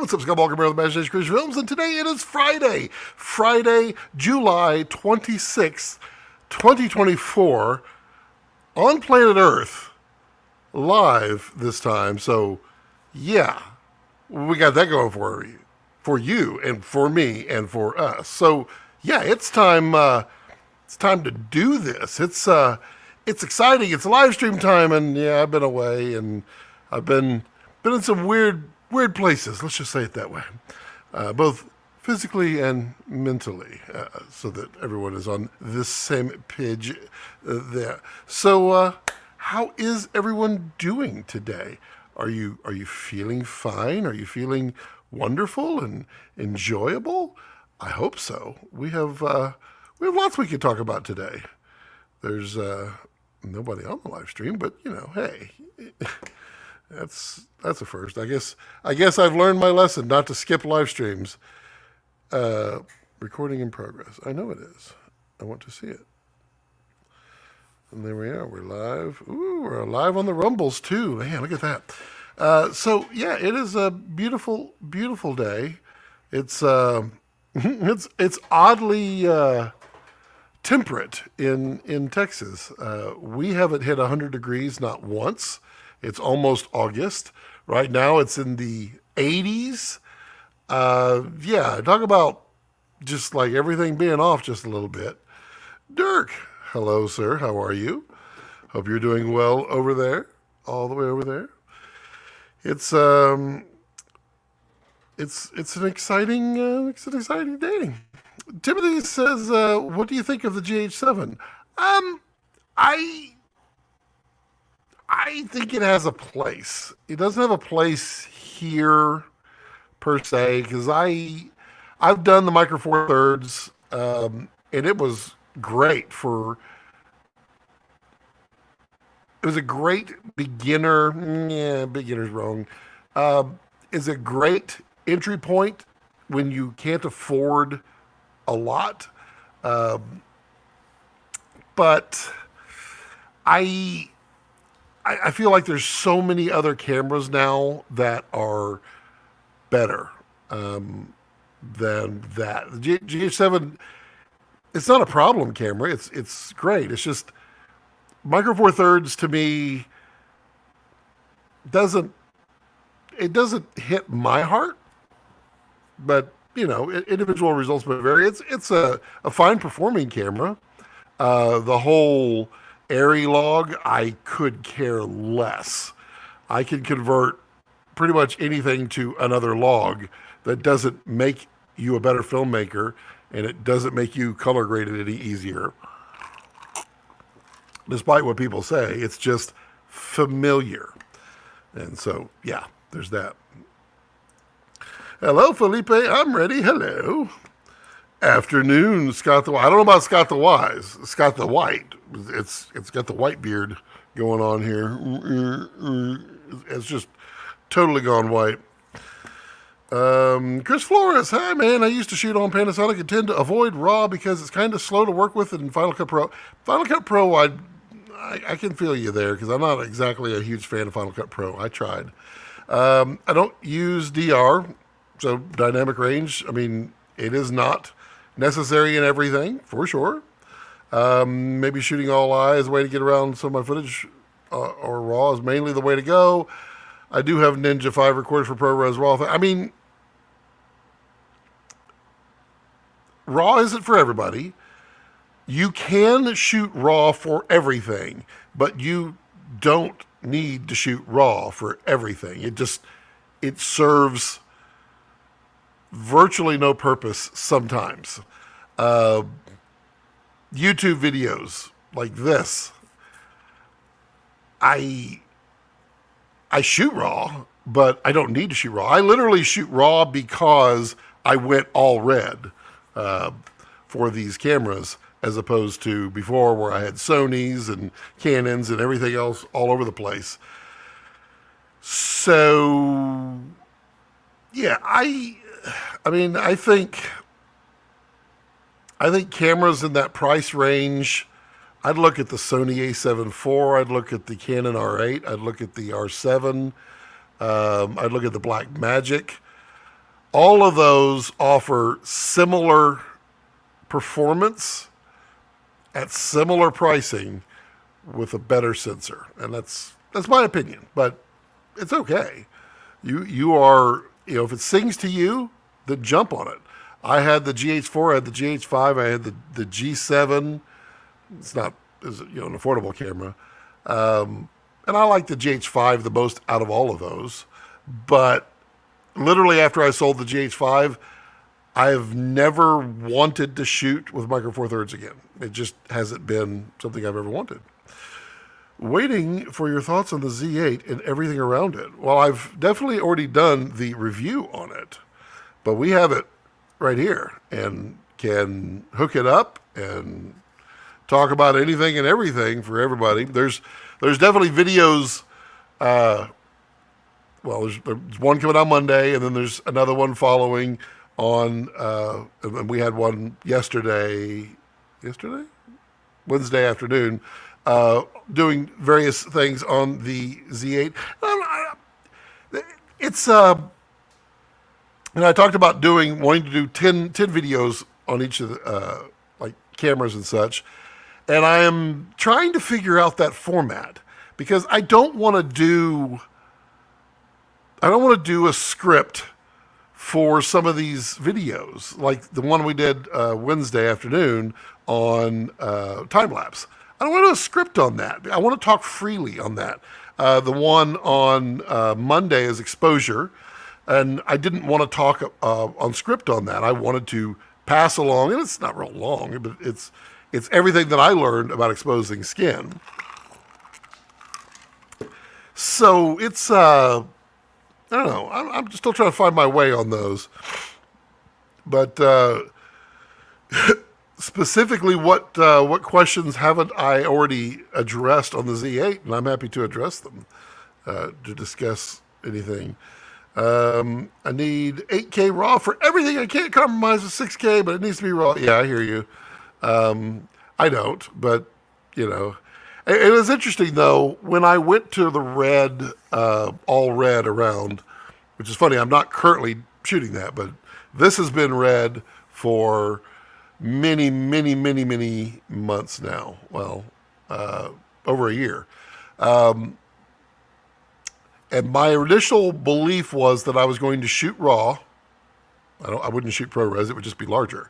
what's up, Scott Walker, of Imagination Creation Films, and today it is Friday, July 26th, 2024, on planet Earth, live this time. So, yeah, we got that going for you, and for me, and for us. So, yeah, it's time. It's time to do this. It's exciting. It's live stream time, and yeah, I've been away, and I've been in some weird places. Let's just say it that way, both physically and mentally, so that everyone is on this same page there. So, how is everyone doing today? Are you feeling fine? Are you feeling wonderful and enjoyable? I hope so. We have lots we could talk about today. There's nobody on the live stream, but hey, that's a first. I guess I've learned my lesson not to skip live streams. Recording in progress. I know it is. I want to see it. And there we are. We're live. Ooh, we're live on the Rumbles too. Man, look at that. So yeah, it is a beautiful, beautiful day. It's it's oddly temperate in Texas. We haven't hit 100 degrees not once. It's almost August. Right now it's in the 80s. Yeah, talk about just like everything being off just a little bit. Dirk, hello, sir. How are you? Hope you're doing well over there, all the way over there. It's an exciting day. Timothy says, "What do you think of the GH7?" I think it has a place. It doesn't have a place here per se because I've done the Micro Four Thirds, and it was great for. It was a great beginner. Yeah, beginner's wrong. Is a great entry point when you can't afford a lot. But I feel like there's so many other cameras now that are better than that. The GH7, it's not a problem camera. It's great. It's just Micro Four Thirds to me doesn't hit my heart, but individual results may vary. It's a fine performing camera. The whole Airy log, I could care less. I can convert pretty much anything to another log that doesn't make you a better filmmaker, and it doesn't make you color grade it any easier. Despite what people say, it's just familiar. And so, yeah, there's that. Hello, Felipe. I'm ready. Hello. Afternoon, Scott the White. I don't know about Scott the Wise. Scott the White. It's got the white beard going on here. It's just totally gone white. Chris Flores. Hi, man. I used to shoot on Panasonic and tend to avoid RAW because it's kind of slow to work with in Final Cut Pro. Final Cut Pro, I can feel you there because I'm not exactly a huge fan of Final Cut Pro. I tried. I don't use DR, so dynamic range. I mean, it is not necessary in everything, for sure. Maybe shooting all eye is the way to get around some of my footage, or RAW is mainly the way to go. I do have Ninja 5 recorders for ProRes RAW. I mean, RAW isn't for everybody. You can shoot RAW for everything, but you don't need to shoot RAW for everything. It serves virtually no purpose sometimes. YouTube videos like this, I shoot RAW, but I don't need to shoot RAW. I literally shoot RAW because I went all red for these cameras, as opposed to before where I had Sonys and Canons and everything else all over the place. So, yeah, I mean, I think cameras in that price range, I'd look at the Sony a7 IV, I'd look at the Canon R8, I'd look at the R7, I'd look at the Blackmagic. All of those offer similar performance at similar pricing with a better sensor, and that's my opinion. But it's okay. You are, if it sings to you, then jump on it. I had the GH4, I had the GH5, I had the G7. It's not an affordable camera, and I like the GH5 the most out of all of those. But literally after I sold the GH5, I have never wanted to shoot with Micro Four Thirds again. It just hasn't been something I've ever wanted. Waiting for your thoughts on the Z8 and everything around it. Well, I've definitely already done the review on it, but we have it right here and can hook it up and talk about anything and everything for everybody. There's definitely videos. There's one coming out Monday, and then there's another one following on, and we had one yesterday, Wednesday afternoon, doing various things on the Z8. It's, and I talked about wanting to do 10 videos on each of the, like cameras and such. And I am trying to figure out that format because I don't want to do a script for some of these videos, like the one we did Wednesday afternoon on time-lapse. I don't want to do a script on that. I want to talk freely on that. The one on Monday is exposure, and I didn't want to talk on script on that. I wanted to pass along, and it's not real long, but it's everything that I learned about exposing skin. So it's, I don't know. I'm still trying to find my way on those. But specifically, what questions haven't I already addressed on the Z8? And I'm happy to address them to discuss anything. I need 8K RAW for everything. I can't compromise with 6K, but it needs to be RAW. Yeah, I hear you. I don't, but it was interesting though when I went to the red, all red around, which is funny. I'm not currently shooting that, but this has been red for many, many, many, many months now. Well, over a year. And my initial belief was that I was going to shoot RAW. I wouldn't shoot ProRes. It would just be larger.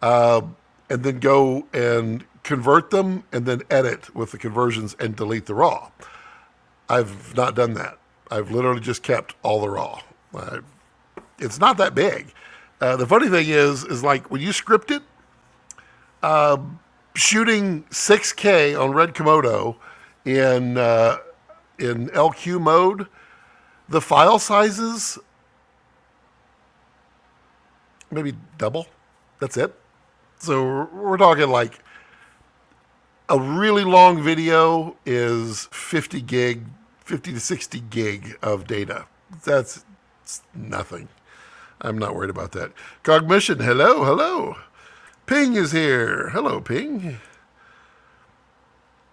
And then go and convert them and then edit with the conversions and delete the RAW. I've not done that. I've literally just kept all the RAW. It's not that big. The funny thing is like when you script it, shooting 6K on Red Komodo in LQ mode, the file sizes maybe double. That's it. So we're talking like a really long video is 50 to 60 gig of data. That's nothing. I'm not worried about that. Cognition, hello. Ping is here. Hello, Ping.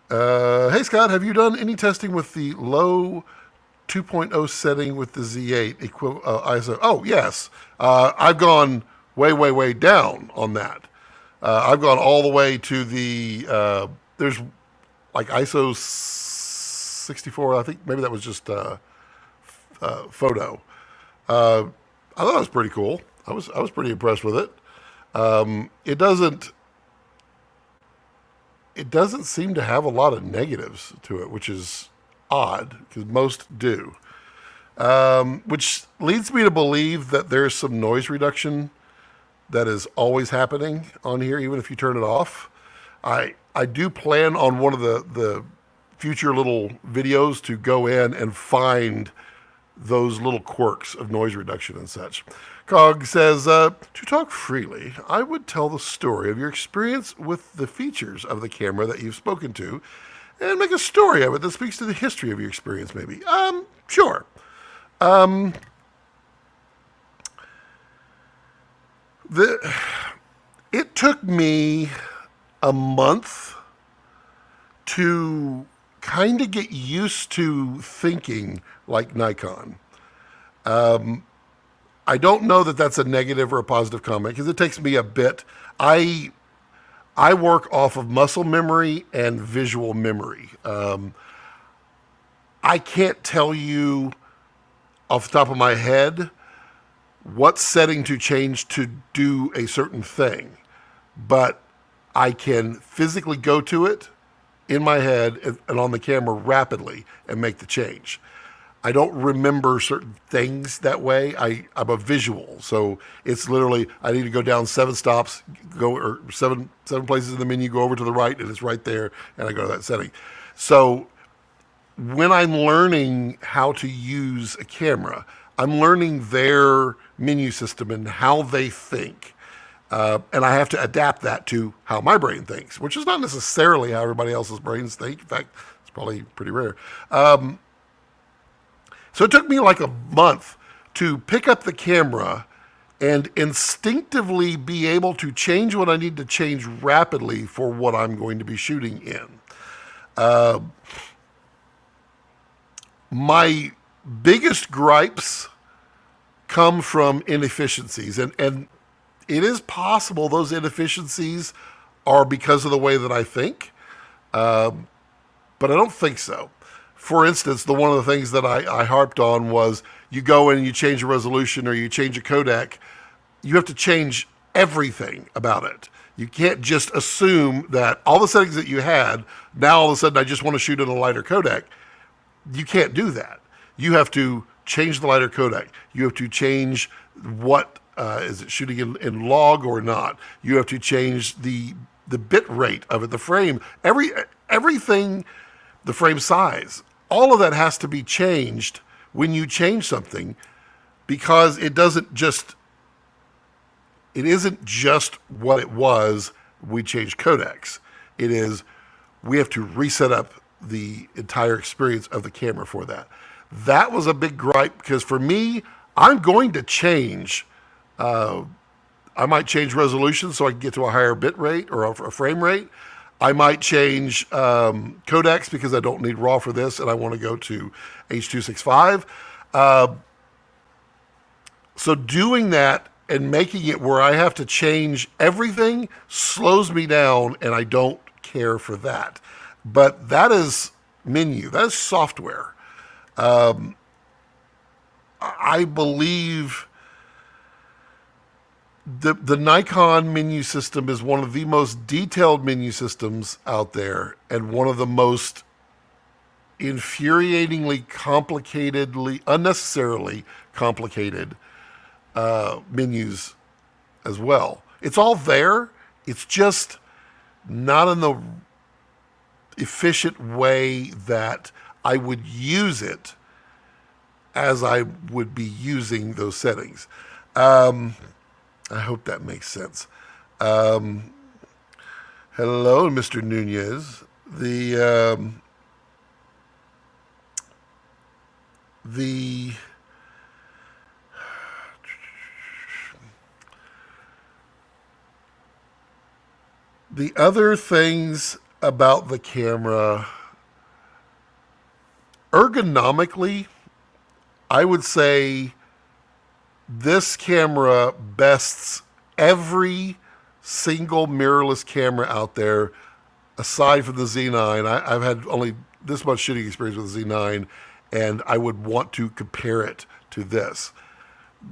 Hey, Scott, have you done any testing with the low 2.0 setting with the Z8 ISO? Oh, yes. I've gone way down on that. I've gone all the way to the, there's like ISO 64, I think maybe that was just photo. I thought it was pretty cool. I was pretty impressed with it. It doesn't seem to have a lot of negatives to it, which is odd because most do. Which leads me to believe that there's some noise reduction that is always happening on here, even if you turn it off. I do plan on one of the future little videos to go in and find those little quirks of noise reduction and such. Cog says, to talk freely, I would tell the story of your experience with the features of the camera that you've spoken to and make a story of it that speaks to the history of your experience, maybe. Sure. It took me a month to kind of get used to thinking like Nikon. I don't know that that's a negative or a positive comment because it takes me a bit. I work off of muscle memory and visual memory. I can't tell you off the top of my head what setting to change to do a certain thing, but I can physically go to it in my head and on the camera rapidly and make the change. I don't remember certain things that way. I'm a visual, so it's literally I need to go down 7 stops, go or seven places in the menu, go over to the right, and it's right there, and I go to that setting. So when I'm learning how to use a camera, I'm learning their menu system and how they think. And I have to adapt that to how my brain thinks, which is not necessarily how everybody else's brains think. In fact, it's probably pretty rare. So it took me like a month to pick up the camera and instinctively be able to change what I need to change rapidly for what I'm going to be shooting in. My biggest gripes come from inefficiencies, and it is possible those inefficiencies are because of the way that I think, but I don't think so. For instance, one of the things that I harped on was you go in and you change a resolution or you change a codec, you have to change everything about it. You can't just assume that all the settings that you had, now all of a sudden I just want to shoot in a lighter codec. You can't do that. You have to change the lighter codec. You have to change what is it shooting in log or not. You have to change the bit rate of it, the frame, everything, the frame size. All of that has to be changed when you change something because it isn't just what it was. We change codecs. It is we have to reset up the entire experience of the camera for that. That was a big gripe because for me, I'm going to change. I might change resolution so I can get to a higher bit rate or a frame rate. I might change codecs because I don't need RAW for this and I want to go to H.265. So doing that and making it where I have to change everything slows me down, and I don't care for that. But that is menu. That is software. I believe the Nikon menu system is one of the most detailed menu systems out there and one of the most infuriatingly unnecessarily complicated menus as well. It's all there. It's just not in the efficient way that I would use it as I would be using those settings. I hope that makes sense. Hello, Mr. Nunez. The other things about the camera, ergonomically, I would say this camera bests every single mirrorless camera out there aside from the Z9. I've had only this much shooting experience with the Z9, and I would want to compare it to this.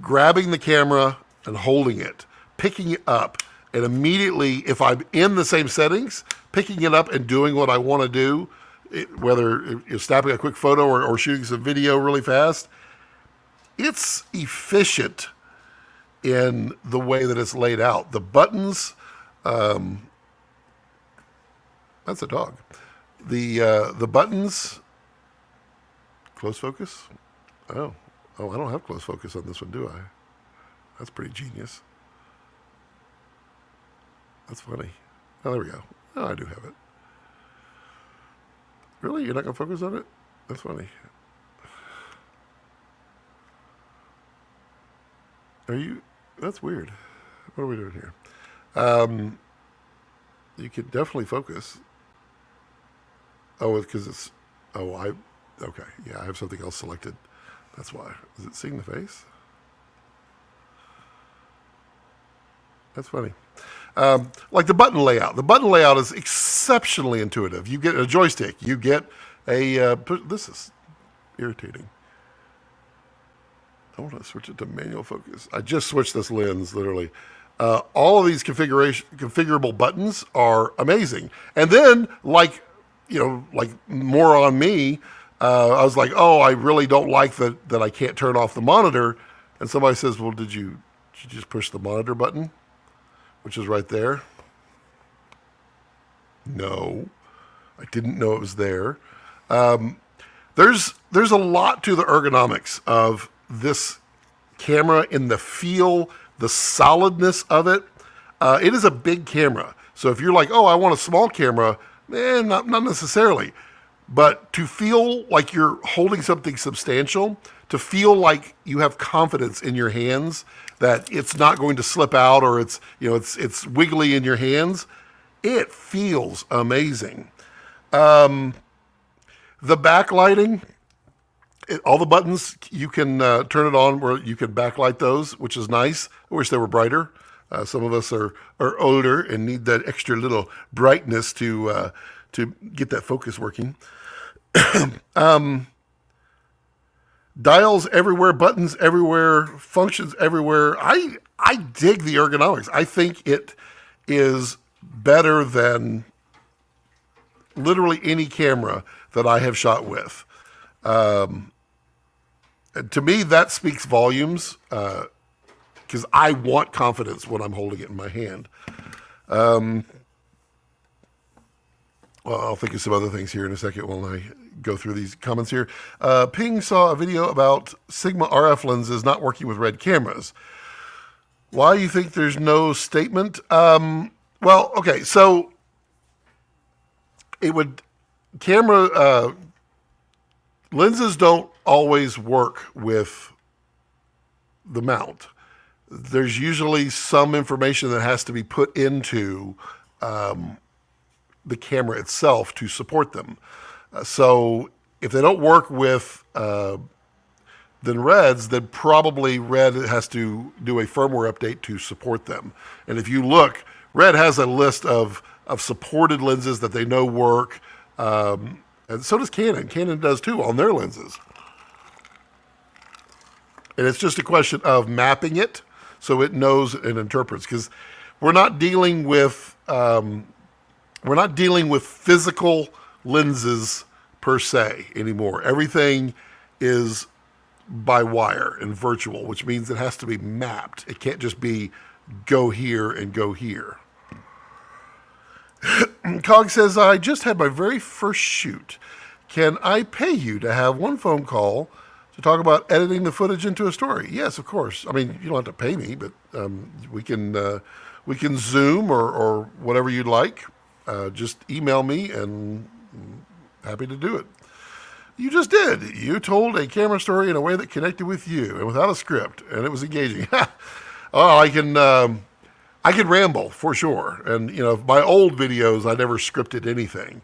Grabbing the camera and holding it, picking it up, and immediately, if I'm in the same settings, picking it up and doing what I want to do, whether it's snapping a quick photo or shooting some video really fast, it's efficient in the way that it's laid out. The buttons, that's a dog. The buttons, close focus. Oh, I don't have close focus on this one, do I? That's pretty genius. That's funny. Oh, there we go. Oh, I do have it. Really? You're not going to focus on it? That's funny. Are you? That's weird. What are we doing here? You can definitely focus. Oh, it's because it's... Oh, okay. Yeah, I have something else selected. That's why. Is it seeing the face? That's funny. Like the button layout. The button layout is exceptionally intuitive. You get a joystick. You get a... this is irritating. I want to switch it to manual focus. I just switched this lens, literally. All of these configurable buttons are amazing. And then, like more on me, I was like, oh, I really don't like that I can't turn off the monitor. And somebody says, well, did you just push the monitor button, which is right there? No, I didn't know it was there. There's a lot to the ergonomics of this camera in the feel, the solidness of it. It is a big camera. So if you're like, oh, I want a small camera, not necessarily. But to feel like you're holding something substantial, to feel like you have confidence in your hands that it's not going to slip out or it's wiggly in your hands, it feels amazing. The backlighting, all the buttons, you can turn it on where you can backlight those, which is nice. I wish they were brighter. Some of us are older and need that extra little brightness to get that focus working. Dials everywhere, buttons everywhere, functions everywhere. I dig the ergonomics. I think it is better than literally any camera that I have shot with. To me, that speaks volumes because I want confidence when I'm holding it in my hand. Well, I'll think of some other things here in a second while I go through these comments here. Ping saw a video about Sigma RF lenses not working with red cameras. Why do you think there's no statement? Well, okay, so lenses don't always work with the mount. There's usually some information that has to be put into the camera itself to support them. So if they don't work with then Reds, then probably Red has to do a firmware update to support them. And if you look, Red has a list of supported lenses that they know work, and so does Canon. Canon does too on their lenses. And it's just a question of mapping it so it knows and interprets, because we're not dealing with physical lenses per se anymore. Everything is by wire and virtual, which means it has to be mapped. It can't just be go here and go here. Cog says, I just had my very first shoot. Can I pay you to have one phone call to talk about editing the footage into a story? Yes, of course. I mean, you don't have to pay me, but we can Zoom or whatever you'd like. Just email me and I'm happy to do it. You just did. You told a camera story in a way that connected with you and without a script, and it was engaging. Oh, I can ramble for sure. And my old videos, I never scripted anything.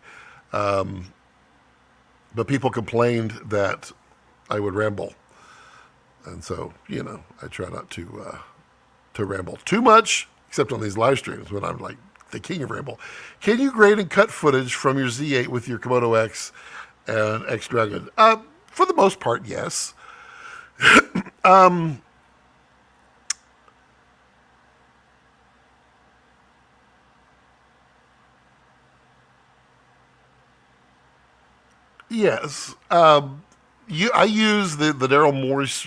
But people complained that I would ramble. And so, I try not to ramble too much, except on these live streams when I'm like the king of ramble. Can you grade and cut footage from your Z8 with your Komodo X and X Dragon? For the most part, yes. Yes. I use the Daryl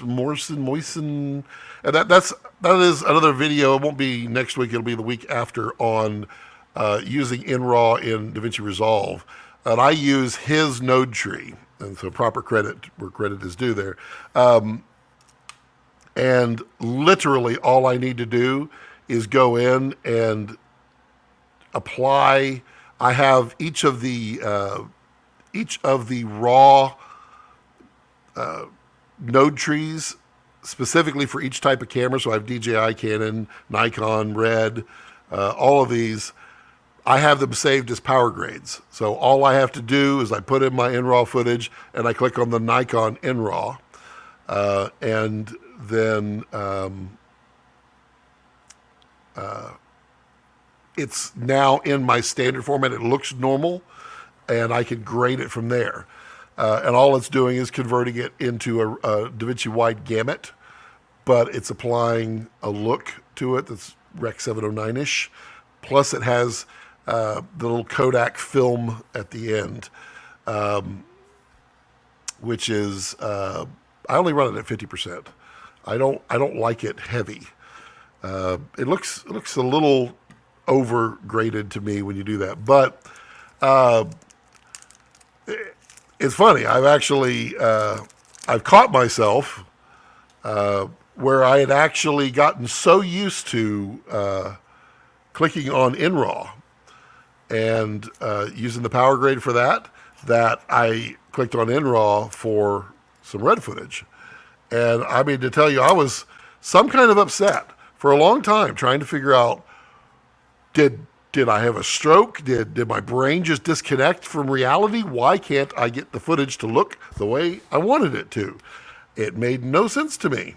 Morrison, and that is another video. It won't be next week. It'll be the week after on using NRAW in DaVinci Resolve. And I use his node tree, and so proper credit where credit is due there. And literally all I need to do is go in and apply. I have each of the raw node trees specifically for each type of camera. So I have DJI, Canon, Nikon, Red, all of these. I have them saved as power grades. So all I have to do is I put in my NRAW footage and I click on the Nikon NRAW. And then it's now in my standard format. It looks normal, and I can grade it from there. And all it's doing is converting it into a DaVinci Wide gamut, but it's applying a look to it that's Rec 709-ish. Plus, it has the little Kodak film at the end, which is I only run it at 50%. I don't like it heavy. It looks a little overgraded to me when you do that, but it's funny. I've actually I've caught myself where I had actually gotten so used to clicking on InRAW and using the power grade for that I clicked on InRAW for some red footage. And I mean, to tell you, I was some kind of upset for a long time trying to figure out, did I have a stroke? Did my brain just disconnect from reality? Why can't I get the footage to look the way I wanted it to? It made no sense to me.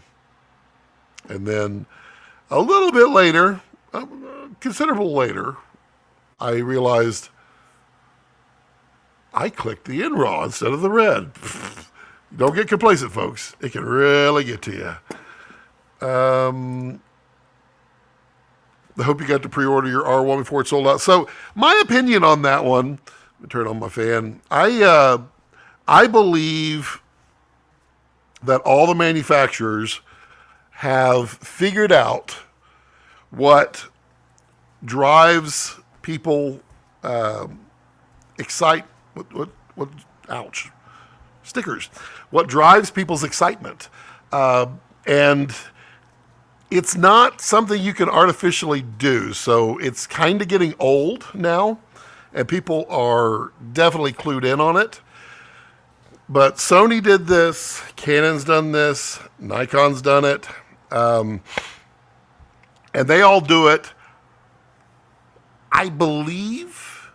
And then a little bit later, considerable later, I realized I clicked the InRAW instead of the red. Don't get complacent, folks. It can really get to you. I hope you got to pre-order your R1 before it sold out. So my opinion on that one, let me turn on my fan. I believe that all the manufacturers have figured out what drives people ouch, stickers. What drives people's excitement. And it's not something you can artificially do. So it's kind of getting old now, and people are definitely clued in on it. But Sony did this, Canon's done this, Nikon's done it, and they all do it, I believe,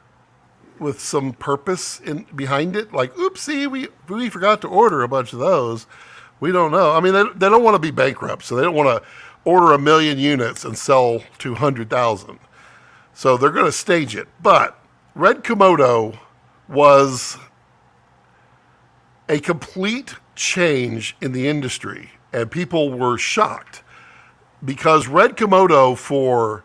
with some purpose behind it. Like, oopsie, we forgot to order a bunch of those. We don't know. I mean, they don't want to be bankrupt, so they don't want to order 1 million units and sell 200,000. So they're going to stage it. But Red Komodo was a complete change in the industry, and people were shocked because Red Komodo for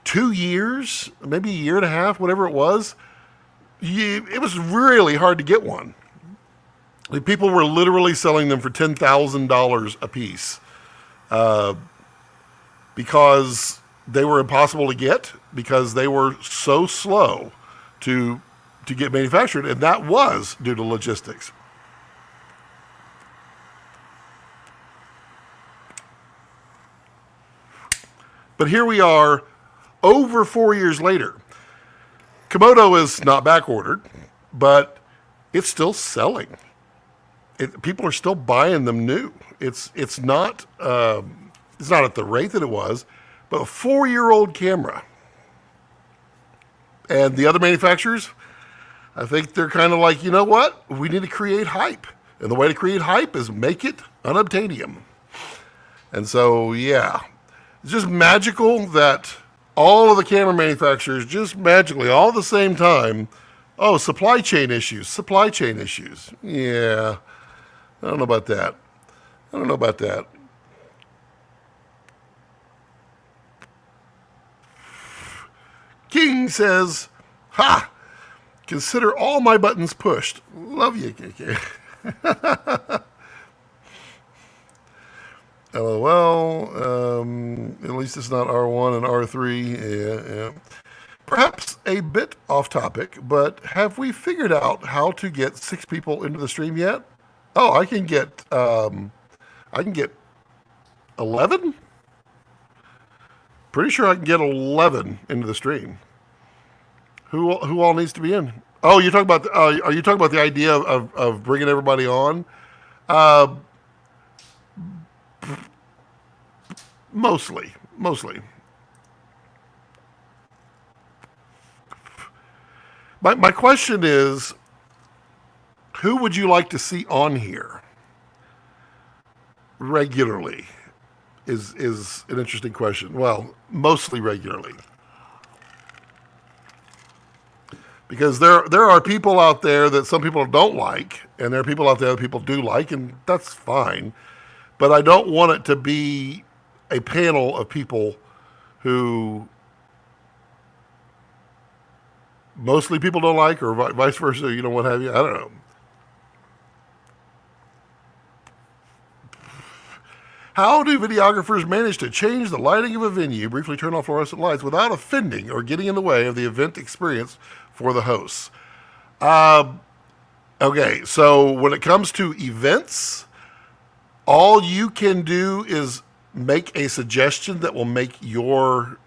2 years, maybe a year and a half, whatever it was really hard to get one. People were literally selling them for $10,000 a piece because they were impossible to get, because they were so slow to get manufactured, and that was due to logistics. But here we are, over 4 years later. Komodo is not back ordered, but it's still selling. People are still buying them new. It's not at the rate that it was, but a 4-year-old camera. And the other manufacturers, I think they're kind of like, you know what? We need to create hype. And the way to create hype is make it unobtainium. And so, yeah, it's just magical that all of the camera manufacturers just magically, all at the same time, supply chain issues. Yeah, I don't know about that. King says, ha! Consider all my buttons pushed. Love you, KK. LOL. At least it's not R1 and R3. Yeah. Perhaps a bit off topic, but have we figured out how to get 6 people into the stream yet? Oh, I can get 11? Pretty sure I can get 11 into the stream. Who all needs to be in? Oh, you're talking about are you talking about the idea of bringing everybody on? Mostly. My question is, who would you like to see on here regularly? is an interesting question. Well, mostly regularly. Because there are people out there that some people don't like, and there are people out there that people do like, and that's fine. But I don't want it to be a panel of people who mostly people don't like, or vice versa, what have you. I don't know. How do videographers manage to change the lighting of a venue, briefly turn off fluorescent lights without offending or getting in the way of the event experience for the hosts? Okay, so when it comes to events, all you can do is make a suggestion that will make your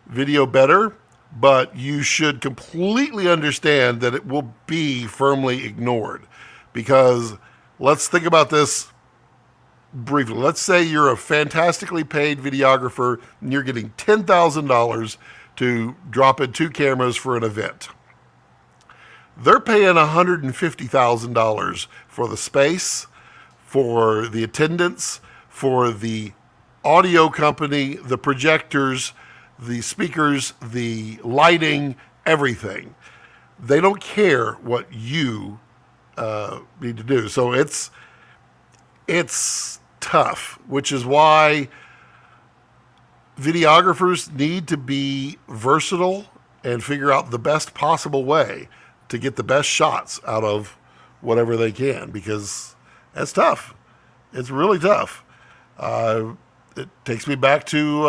video better, but you should completely understand that it will be firmly ignored. Because let's think about this briefly. Let's say you're a fantastically paid videographer and you're getting $10,000 to drop in 2 cameras for an event. They're paying $150,000 for the space, for the attendance, for the audio company, the projectors, the speakers, the lighting, everything. They don't care what you need to do. So it's tough, which is why videographers need to be versatile and figure out the best possible way to get the best shots out of whatever they can, because that's tough. It's really tough. It takes me back to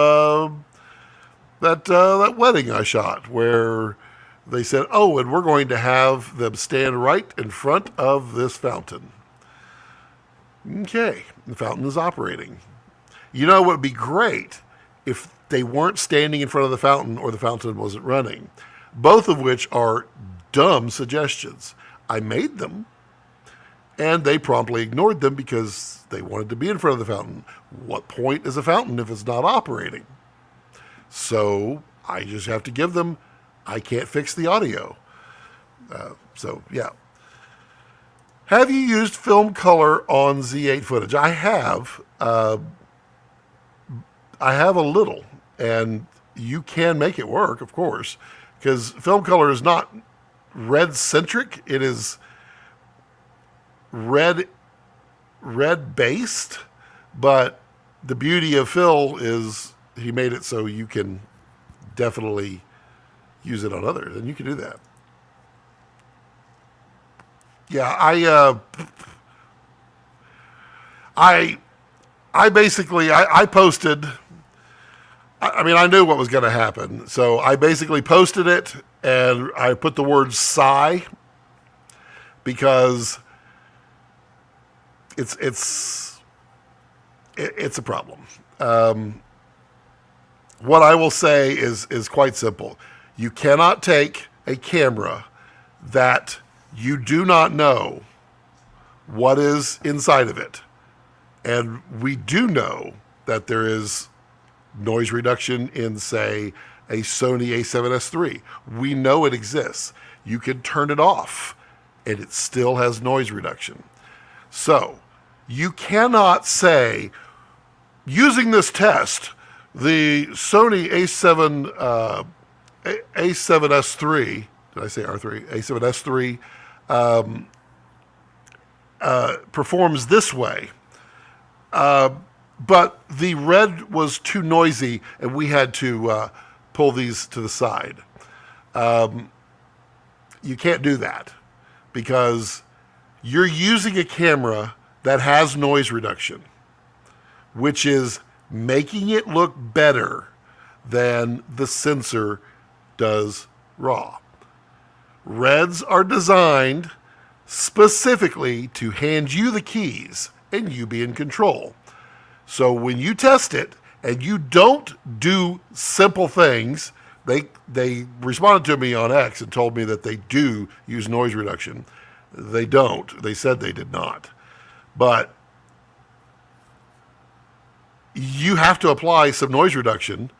that wedding I shot where they said, oh, and we're going to have them stand right in front of this fountain. Okay, the fountain is operating. It would be great if they weren't standing in front of the fountain or the fountain wasn't running, both of which are dumb suggestions. I made them, and they promptly ignored them because they wanted to be in front of the fountain. What point is a fountain if it's not operating? So I just have to give them, I can't fix the audio. Yeah. Have you used film color on Z8 footage? I have. I have a little, and you can make it work, of course, because film color is not red-centric. It is red-based, but the beauty of Phil is he made it so you can definitely use it on others, and you can do that. Yeah, I basically posted. I knew what was going to happen, so I basically posted it, and I put the word "sigh" because it's a problem. What I will say is quite simple. You cannot take a camera that you do not know what is inside of it. And we do know that there is noise reduction in, say, a Sony a7S III. We know it exists. You can turn it off, and it still has noise reduction. So you cannot say, using this test, the Sony a7S III, did I say R3? A7S III performs this way. But the red was too noisy, and we had to pull these to the side. You can't do that because you're using a camera that has noise reduction, which is making it look better than the sensor does raw. Reds are designed specifically to hand you the keys and you be in control. So when you test it and you don't do simple things, they responded to me on X and told me that they do use noise reduction. They don't. They said they did not. But you have to apply some noise reduction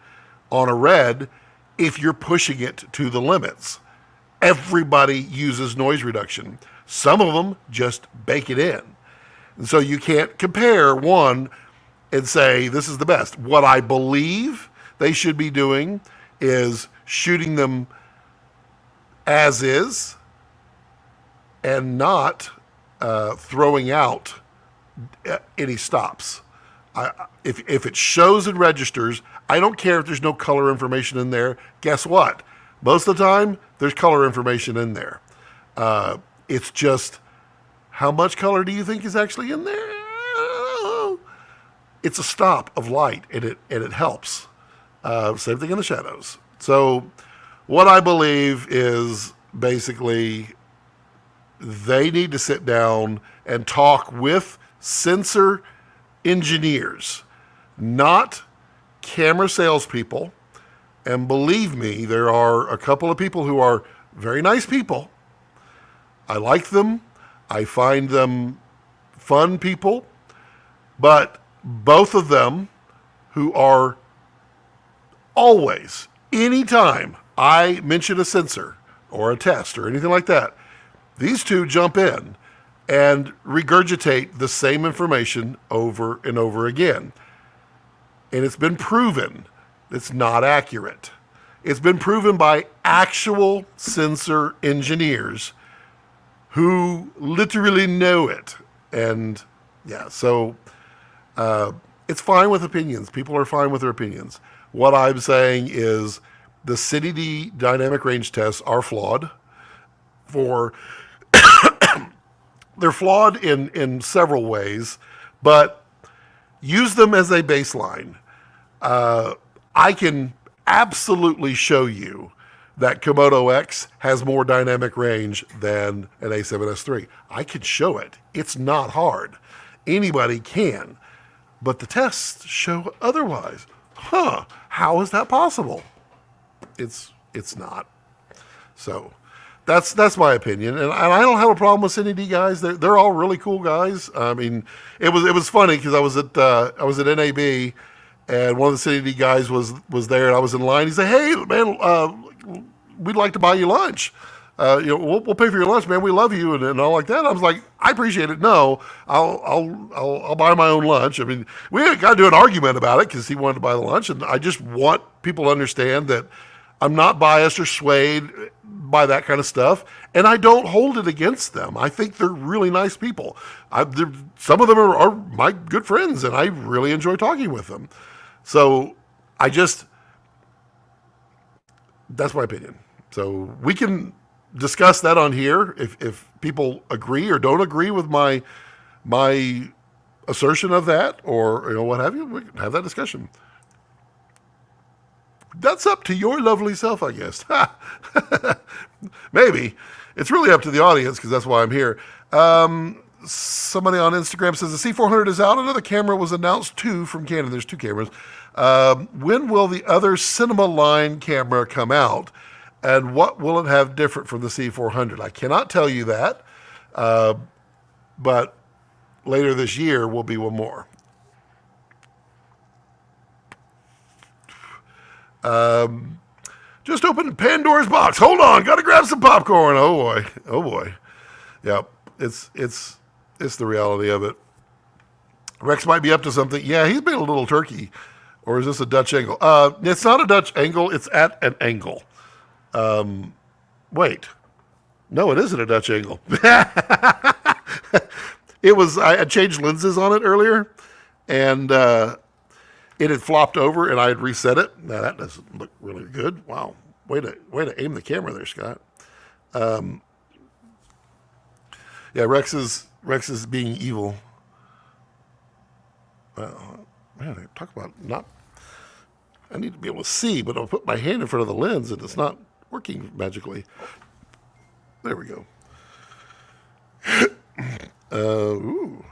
on a red if you're pushing it to the limits. Everybody uses noise reduction. Some of them just bake it in. And so you can't compare one and say, this is the best. What I believe they should be doing is shooting them as is and not throwing out any stops. If it shows and registers, I don't care if there's no color information in there. Guess what? Most of the time, there's color information in there. It's just, how much color do you think is actually in there? It's a stop of light, and it helps. Same thing in the shadows. So what I believe is basically they need to sit down and talk with sensor engineers, not camera salespeople. And believe me, there are a couple of people who are very nice people. I like them. I find them fun people. But both of them who are always, anytime I mention a sensor or a test or anything like that, these two jump in and regurgitate the same information over and over again. And it's been proven it's not accurate. It's been proven by actual sensor engineers who literally know it. And yeah, so it's fine with opinions. People are fine with their opinions. What I'm saying is the City D dynamic range tests are flawed. They're flawed in several ways, but use them as a baseline. I can absolutely show you that Komodo X has more dynamic range than an A7S III. I can show it. It's not hard. Anybody can. But the tests show otherwise. How is that possible? It's not. So that's my opinion, and I don't have a problem with CineD guys. They're all really cool guys. I mean, it was funny because I was at NAB, and one of the CineD guys was there, and I was in line. He said, "Hey man, we'd like to buy you lunch. We'll pay for your lunch, man. We love you," and all like that. I was like, "I appreciate it. No, I'll buy my own lunch." I mean, we got into an argument about it because he wanted to buy the lunch, and I just want people to understand that I'm not biased or swayed by that kind of stuff, and I don't hold it against them. I think they're really nice people. Some of them are my good friends, and I really enjoy talking with them. So that's my opinion. So we can discuss that on here if people agree or don't agree with my assertion of that, or what have you. We can have that discussion. That's up to your lovely self, I guess. Maybe. It's really up to the audience because that's why I'm here. Somebody on Instagram says the C400 is out. Another camera was announced too from Canon. There's two cameras. When will the other cinema line camera come out? And what will it have different from the C400? I cannot tell you that. But later this year will be one more. Just opened Pandora's box. Hold on, got to grab some popcorn. Oh boy. Yep, it's the reality of it. Rex might be up to something. Yeah, he's been a little turkey. Or is this a Dutch angle? It's not a Dutch angle. It's at an angle. Wait. No, it isn't a Dutch angle. I had changed lenses on it earlier, and it had flopped over, and I had reset it. Now, that doesn't look really good. Wow. Way to aim the camera there, Scott. Yeah, Rex is being evil. Man, talk about not... I need to be able to see, but I'll put my hand in front of the lens, and it's not working magically. There we go. Ooh.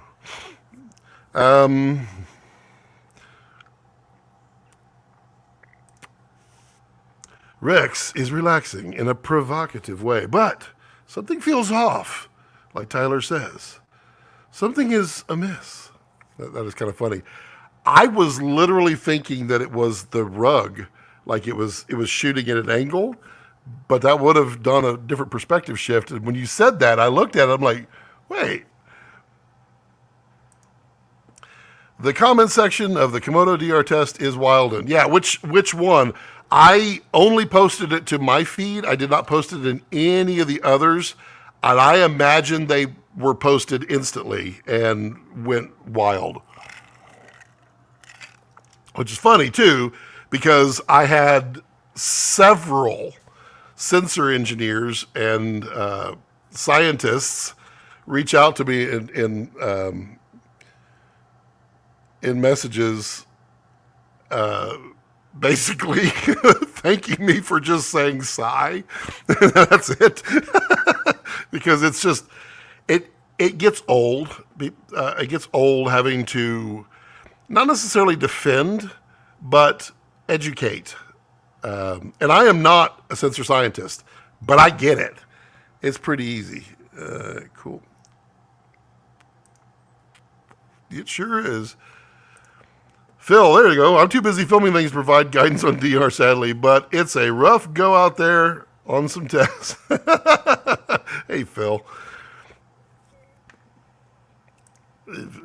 Rex is relaxing in a provocative way, but something feels off, like Tyler says. Something is amiss. That is kind of funny. I was literally thinking that it was the rug, like it was shooting at an angle, but that would have done a different perspective shift. And when you said that, I looked at it, I'm like, wait. The comment section of the Komodo DR test is wild. And yeah, which one? I only posted it to my feed. I did not post it in any of the others. And I imagine they were posted instantly and went wild. Which is funny too, because I had several sensor engineers and scientists reach out to me in messages, basically thanking me for just saying sigh. That's it. Because it's just, it gets old. It gets old having to not necessarily defend, but educate. And I am not a sensor scientist, but I get it. It's pretty easy. Cool. It sure is. Phil, there you go. I'm too busy filming things to provide guidance on DR, sadly, but it's a rough go out there on some tests. Hey, Phil.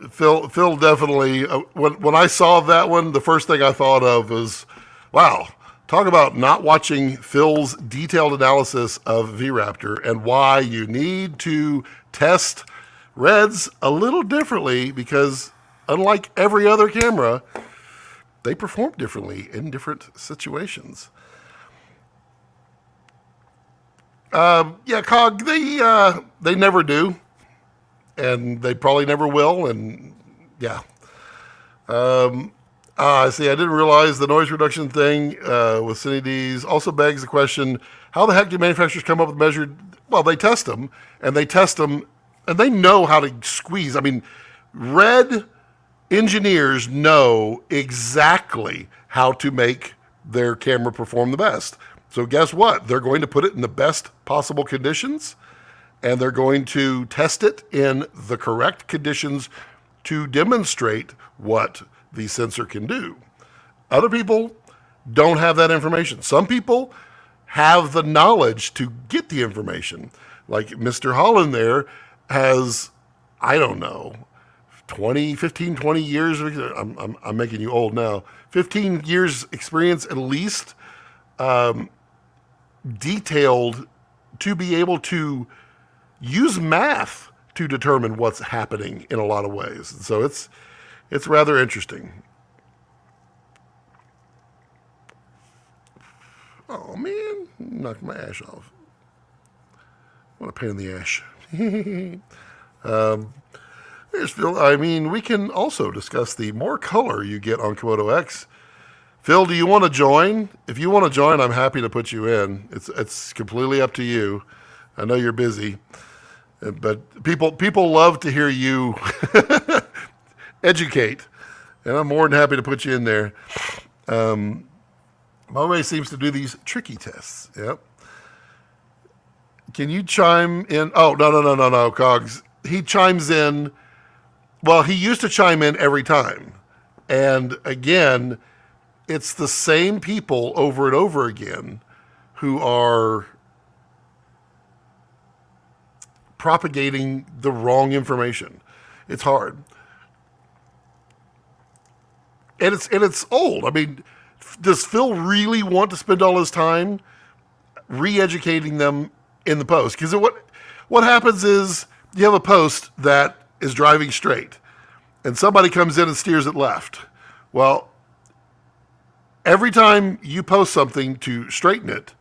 Phil definitely, when I saw that one, the first thing I thought of was, wow, talk about not watching Phil's detailed analysis of VRaptor and why you need to test reds a little differently, because unlike every other camera, they perform differently in different situations. Yeah, Cog, they never do, and they probably never will, and yeah. See, I didn't realize the noise reduction thing with Cine Ds also begs the question, how the heck do manufacturers come up with measured, well, they test them, and they know how to squeeze. I mean, red engineers know exactly how to make their camera perform the best. So guess what? They're going to put it in the best possible conditions, and they're going to test it in the correct conditions to demonstrate what the sensor can do. Other people don't have that information. Some people have the knowledge to get the information. Like Mr. Holland there has, I don't know, 20 years. I'm making you old now. 15 years experience at least, detailed to be able to use math to determine what's happening in a lot of ways. So it's rather interesting. Oh man, knocked my ash off. What a pain in the ash. There's Phil. I mean, we can also discuss the more color you get on Komodo X. Phil, do you want to join? If you want to join, I'm happy to put you in. It's completely up to you. I know you're busy, but people love to hear you educate, and I'm more than happy to put you in there. Moe seems to do these tricky tests. Yep. Can you chime in? Oh, no, Cogs. He chimes in. Well, he used to chime in every time. And again, it's the same people over and over again who are propagating the wrong information. It's hard. And it's old. I mean, does Phil really want to spend all his time re-educating them in the post? Because what happens is you have a post that is driving straight, and somebody comes in and steers it left. Well, every time you post something to straighten it,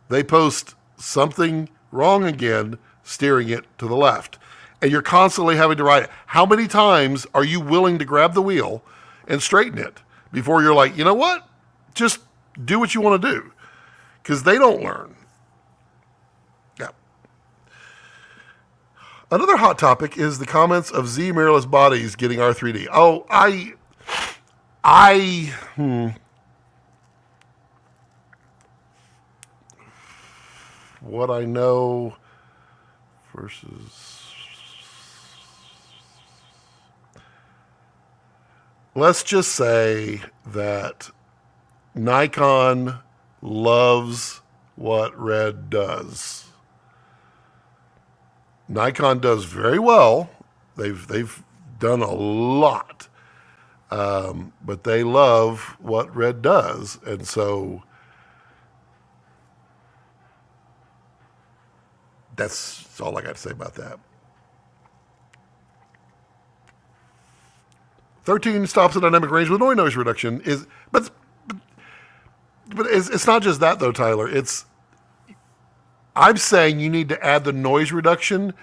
they post something wrong again, steering it to the left. And you're constantly having to write it. How many times are you willing to grab the wheel and straighten it before you're like, you know what? Just do what you want to do. Because they don't learn. Yeah. Another hot topic is the comments of Z mirrorless bodies getting R3D. Oh, what I know versus, let's just say that Nikon loves what Red does. Nikon does very well. They've done a lot. But they love what red does. And so that's all I got to say about that. 13 stops at dynamic range with no noise reduction but it's not just that though, Tyler. I'm saying you need to add the noise reduction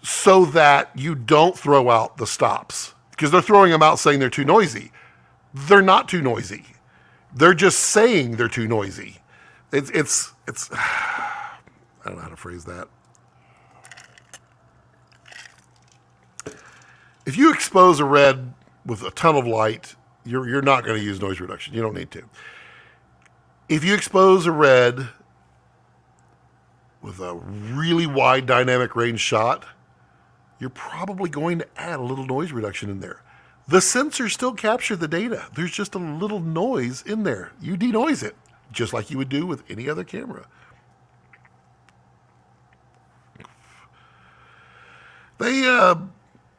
so that you don't throw out the stops, because they're throwing them out saying they're too noisy. They're not too noisy. They're just saying they're too noisy. It's I don't know how to phrase that. If you expose a red with a ton of light, you're not going to use noise reduction. You don't need to. If you expose a red with a really wide dynamic range shot, you're probably going to add a little noise reduction in there. The sensors still capture the data. There's just a little noise in there. You denoise it, just like you would do with any other camera.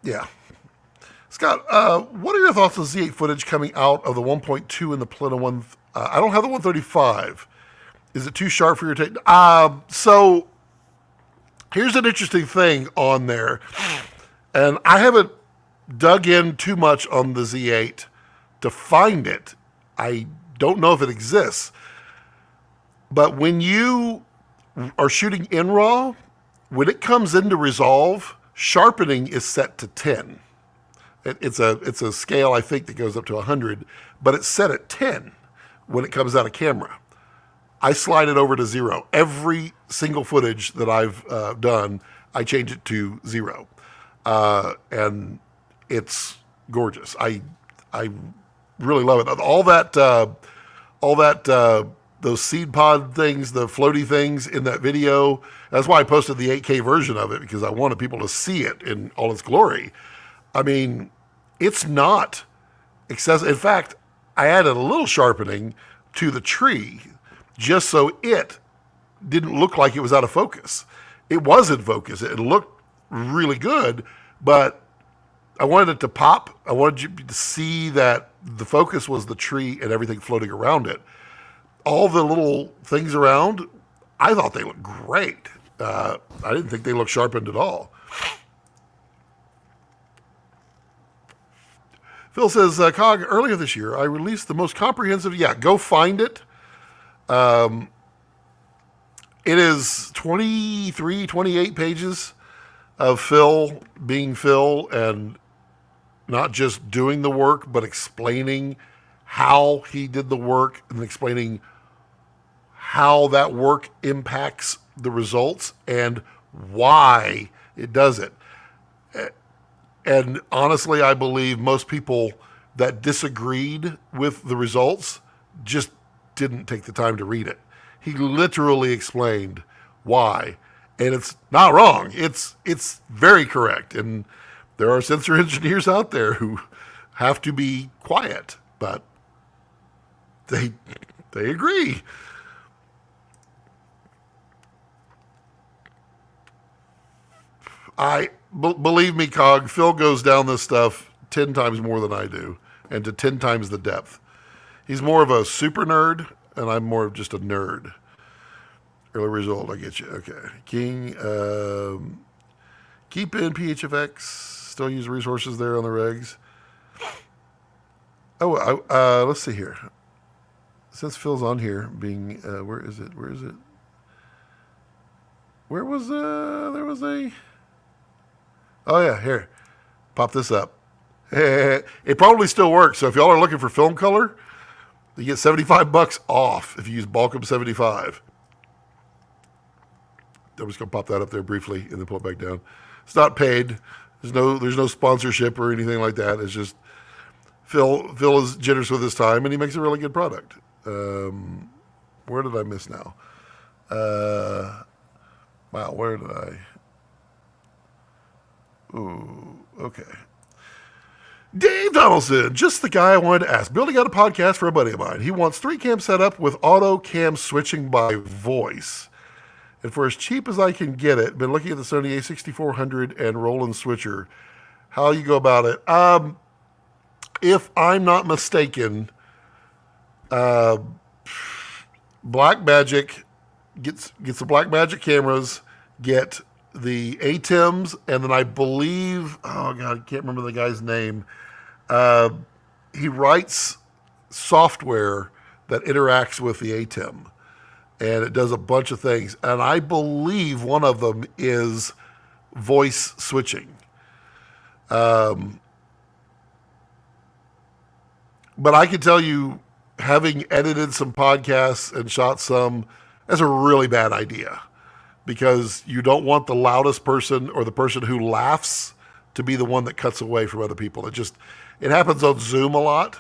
Yeah. Scott, what are your thoughts on Z8 footage coming out of the 1.2 and the Plena 1? I don't have the 135. Is it too sharp for your take? So here's an interesting thing on there. And I haven't dug in too much on the Z8 to find it. I don't know if it exists. But when you are shooting in RAW, when it comes into Resolve, sharpening is set to 10. It's a scale, I think, that goes up to 100, but it's set at 10 when it comes out of camera. I slide it over to 0. Every single footage that I've done, I change it to 0. And it's gorgeous. I really love it. All that those seed pod things, the floaty things in that video. That's why I posted the 8K version of it, because I wanted people to see it in all its glory. I mean, it's not excessive. In fact, I added a little sharpening to the tree just so it didn't look like it was out of focus. It was in focus. It looked really good, but I wanted it to pop. I wanted you to see that the focus was the tree and everything floating around it. All the little things around, I thought they looked great. I didn't think they looked sharpened at all. Phil says, Cog, earlier this year, I released the most comprehensive, go find it. It is 23, 28 pages of Phil being Phil and not just doing the work, but explaining how he did the work and explaining how that work impacts the results and why it does it. And honestly, I believe most people that disagreed with the results just didn't take the time to read it. He literally explained why. And it's not wrong. It's very correct. And there are sensor engineers out there who have to be quiet, but they agree. Believe me, Cog, Phil goes down this stuff 10 times more than I do, and to 10 times the depth. He's more of a super nerd, and I'm more of just a nerd. Early result, I get you. Okay. King, keep in PHFX, still use resources there on the regs. Oh, let's see here. Since Phil's on here, being, where is it? There was a... Oh, yeah, here. Pop this up. It probably still works. So if y'all are looking for film color, you get $75 off if you use Balcom 75. I'm just going to pop that up there briefly and then pull it back down. It's not paid. There's no sponsorship or anything like that. It's just Phil is generous with his time, and he makes a really good product. Where did I miss now? Wow, where did I... Ooh, okay. Dave Donaldson, just the guy I wanted to ask. Building out a podcast for a buddy of mine. He wants 3-cam setup with auto cam switching by voice. And for as cheap as I can get it, been looking at the Sony A6400 and Roland switcher. How you go about it? if I'm not mistaken, Blackmagic gets the Blackmagic cameras, get the ATEMs, and then I believe, oh god, I can't remember the guy's name. He writes software that interacts with the ATEM, and it does a bunch of things. And I believe one of them is voice switching. But I can tell you, having edited some podcasts and shot some, that's a really bad idea, because you don't want the loudest person or the person who laughs to be the one that cuts away from other people. It happens on Zoom a lot,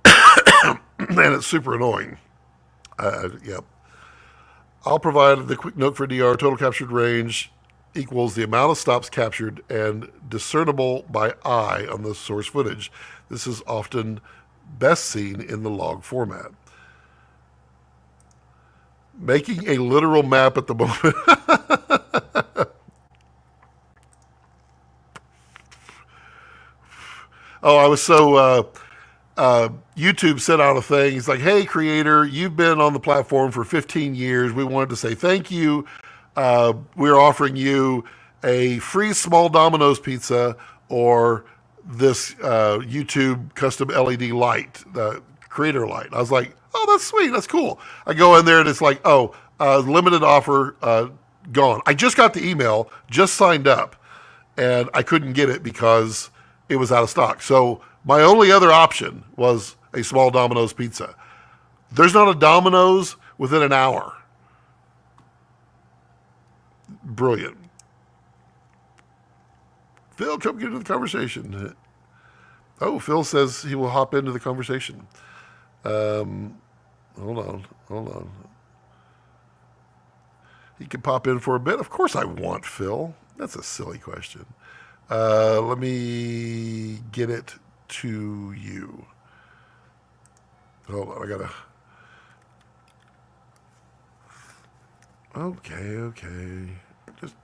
and it's super annoying. Yep. I'll provide the quick note for DR. Total captured range equals the amount of stops captured and discernible by eye on the source footage. This is often best seen in the log format. Making a literal map at the moment. Oh, I was so... YouTube sent out a thing. It's like, hey, creator, you've been on the platform for 15 years. We wanted to say thank you. We're offering you a free small Domino's pizza or this YouTube custom LED light, the creator light. I was like, oh, that's sweet. That's cool. I go in there and it's like, oh, limited offer, gone. I just got the email, just signed up, and I couldn't get it because it was out of stock. So my only other option was a small Domino's pizza. There's not a Domino's within an hour. Brilliant. Phil, come get into the conversation. Oh, Phil says he will hop into the conversation. Hold on. He can pop in for a bit. Of course I want Phil. That's a silly question. Let me get it to you. Hold on, I gotta... Okay. Just...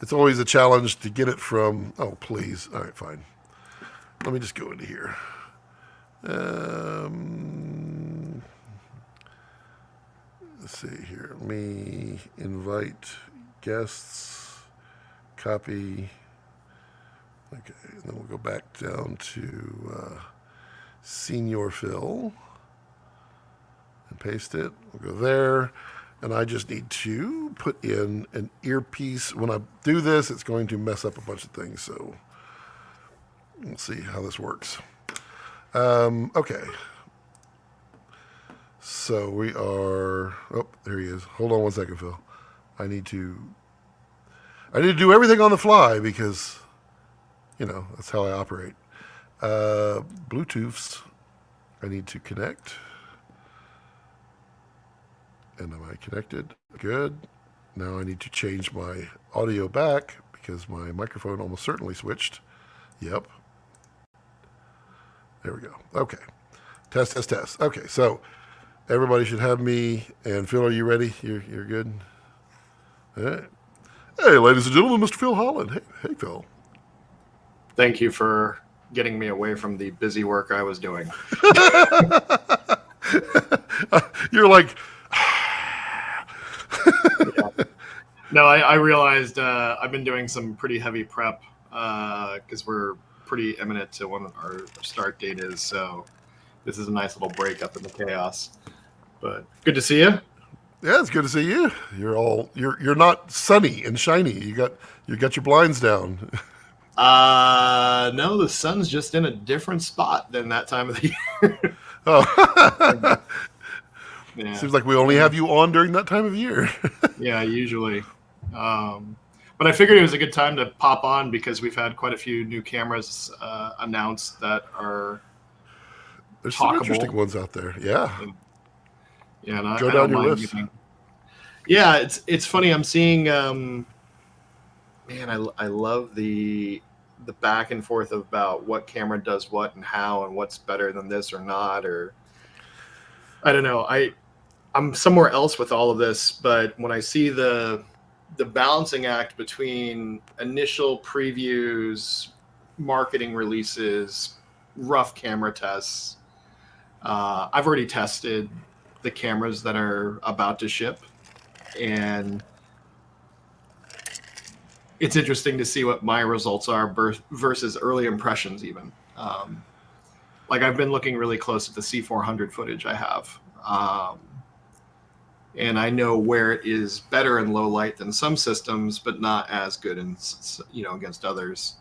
It's always a challenge to get it from... Oh, please. All right, fine. Let me just go into here. Let's see here. Let me invite guests. Copy. Okay, and then we'll go back down to Senior Phil and paste it. We'll go there, and I just need to put in an earpiece. When I do this, it's going to mess up a bunch of things, so we'll see how this works. Okay. So we are... Oh, there he is. Hold on one second, Phil. I need to do everything on the fly because... that's how I operate. Bluetooths. I need to connect. And am I connected? Good. Now I need to change my audio back because my microphone almost certainly switched. Yep. There we go. Okay. Test. Okay, so everybody should have me. And Phil, are you ready? You're good? All right. Hey, ladies and gentlemen, Mr. Phil Holland. Hey, Phil. Thank you for getting me away from the busy work I was doing. You're like... Yeah. No, I realized I've been doing some pretty heavy prep because we're pretty imminent to when our start date is. So this is a nice little break up in the chaos. But good to see you. Yeah, it's good to see you. You're not sunny and shiny. You got your blinds down. No, the sun's just in a different spot than that time of the year. Oh. Yeah. Seems like we only have you on during that time of year. Yeah, usually. But I figured it was a good time to pop on because we've had quite a few new cameras announced that are There's talkable. some interesting ones out there. Yeah. Yeah, and Go I down don't your mind list. Yeah, it's funny. I'm seeing, man, I love the back and forth about what camera does what and how and what's better than this or not, or I don't know. I'm somewhere else with all of this, but when I see the the balancing act between initial previews, marketing releases, rough camera tests. I've already tested the cameras that are about to ship, and it's interesting to see what my results are versus early impressions even. Like I've been looking really close at the C400 footage I have. And I know where it is better in low light than some systems, but not as good in, against others.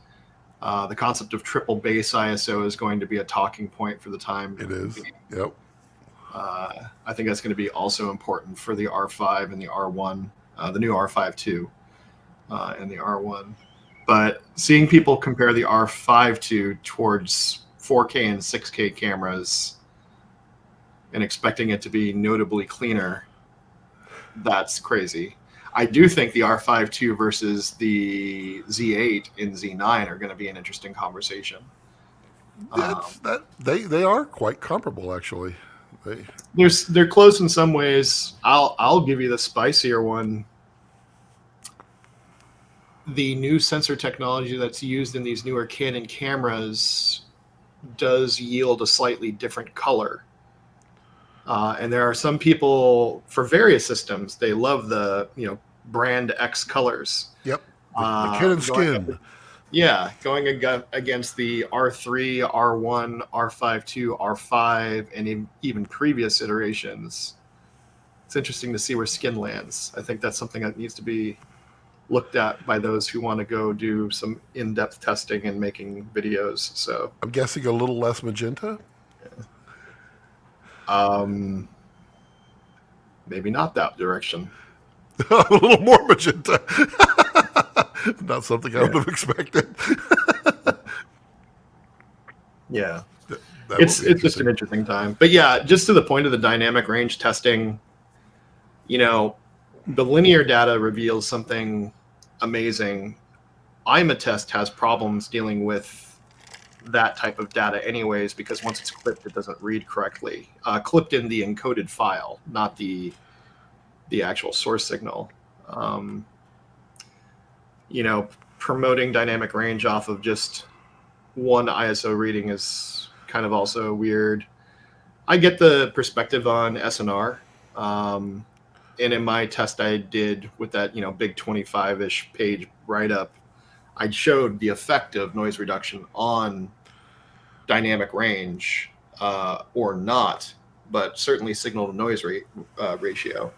The concept of triple base ISO is going to be a talking point for the time. It is. Yep. I think that's going to be also important for the R5 and the R1, the new R5 II, and the R1. But seeing people compare the R5 II towards 4K and 6K cameras and expecting it to be notably cleaner, that's crazy. I do think the R5 II versus the Z8 and Z9 are going to be an interesting conversation. They are quite comparable, actually. They're close in some ways. I'll give you the spicier one. The new sensor technology that's used in these newer Canon cameras does yield a slightly different color. And there are some people, for various systems, they love the brand X colors. Yep. The Canon skin. Going against the R3, R1, R5 II, R5, and even previous iterations. It's interesting to see where skin lands. I think that's something that needs to be looked at by those who want to go do some in-depth testing and making videos. So I'm guessing a little less magenta. Maybe not that direction. A little more magenta. Not something I would have expected. Yeah. That It's just an interesting time. But yeah, just to the point of the dynamic range testing, the linear data reveals something amazing. Imatest has problems dealing with that type of data anyways, because once it's clipped, it doesn't read correctly. Clipped in the encoded file, not the actual source signal. Promoting dynamic range off of just one ISO reading is kind of also weird. I get the perspective on SNR. And in my test I did with that, big 25-ish page write-up, I showed the effect of noise reduction on dynamic range, or not, but certainly signal-to-noise ratio.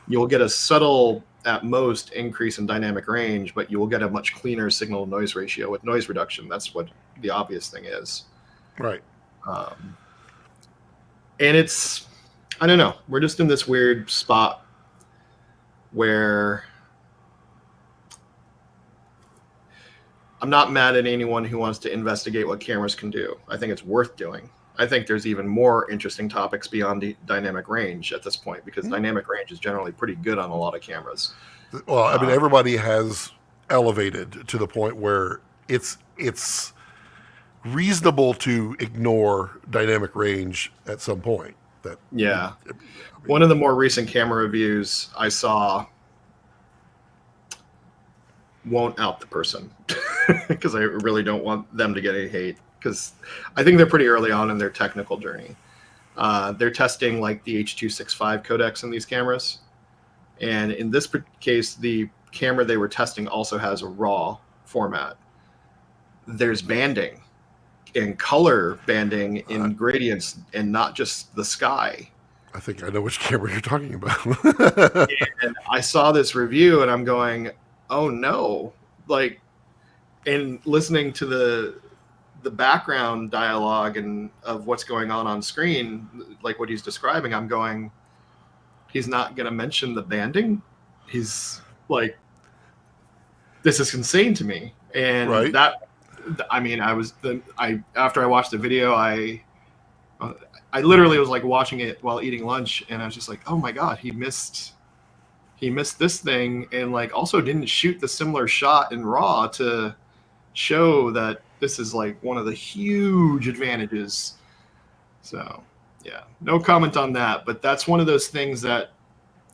You'll get a subtle, at most, increase in dynamic range, but you will get a much cleaner signal-to-noise ratio with noise reduction. That's what the obvious thing is. Right. And it's, I don't know, we're just in this weird spot where I'm not mad at anyone who wants to investigate what cameras can do. I think it's worth doing. I think there's even more interesting topics beyond the dynamic range at this point, because dynamic range is generally pretty good on a lot of cameras. Well, I mean, everybody has elevated to the point where it's reasonable to ignore dynamic range at some point. One of the more recent camera reviews I saw won't out the person because I really don't want them to get any hate, because I think they're pretty early on in their technical journey. They're testing like the H.265 codecs in these cameras. And in this case, the camera they were testing also has a RAW format. There's banding and color banding in gradients and not just the sky. I think I know which camera you're talking about. And I saw this review and I'm going, oh no. And listening to the background dialogue and of what's going on screen, like what he's describing, I'm going, he's not going to mention the banding. He's like, this is insane to me. And right. After I watched the video, I literally was like watching it while eating lunch, and I was just like, oh my God, he missed this thing, and like also didn't shoot the similar shot in RAW to show that this is like one of the huge advantages. So yeah, no comment on that, but that's one of those things that,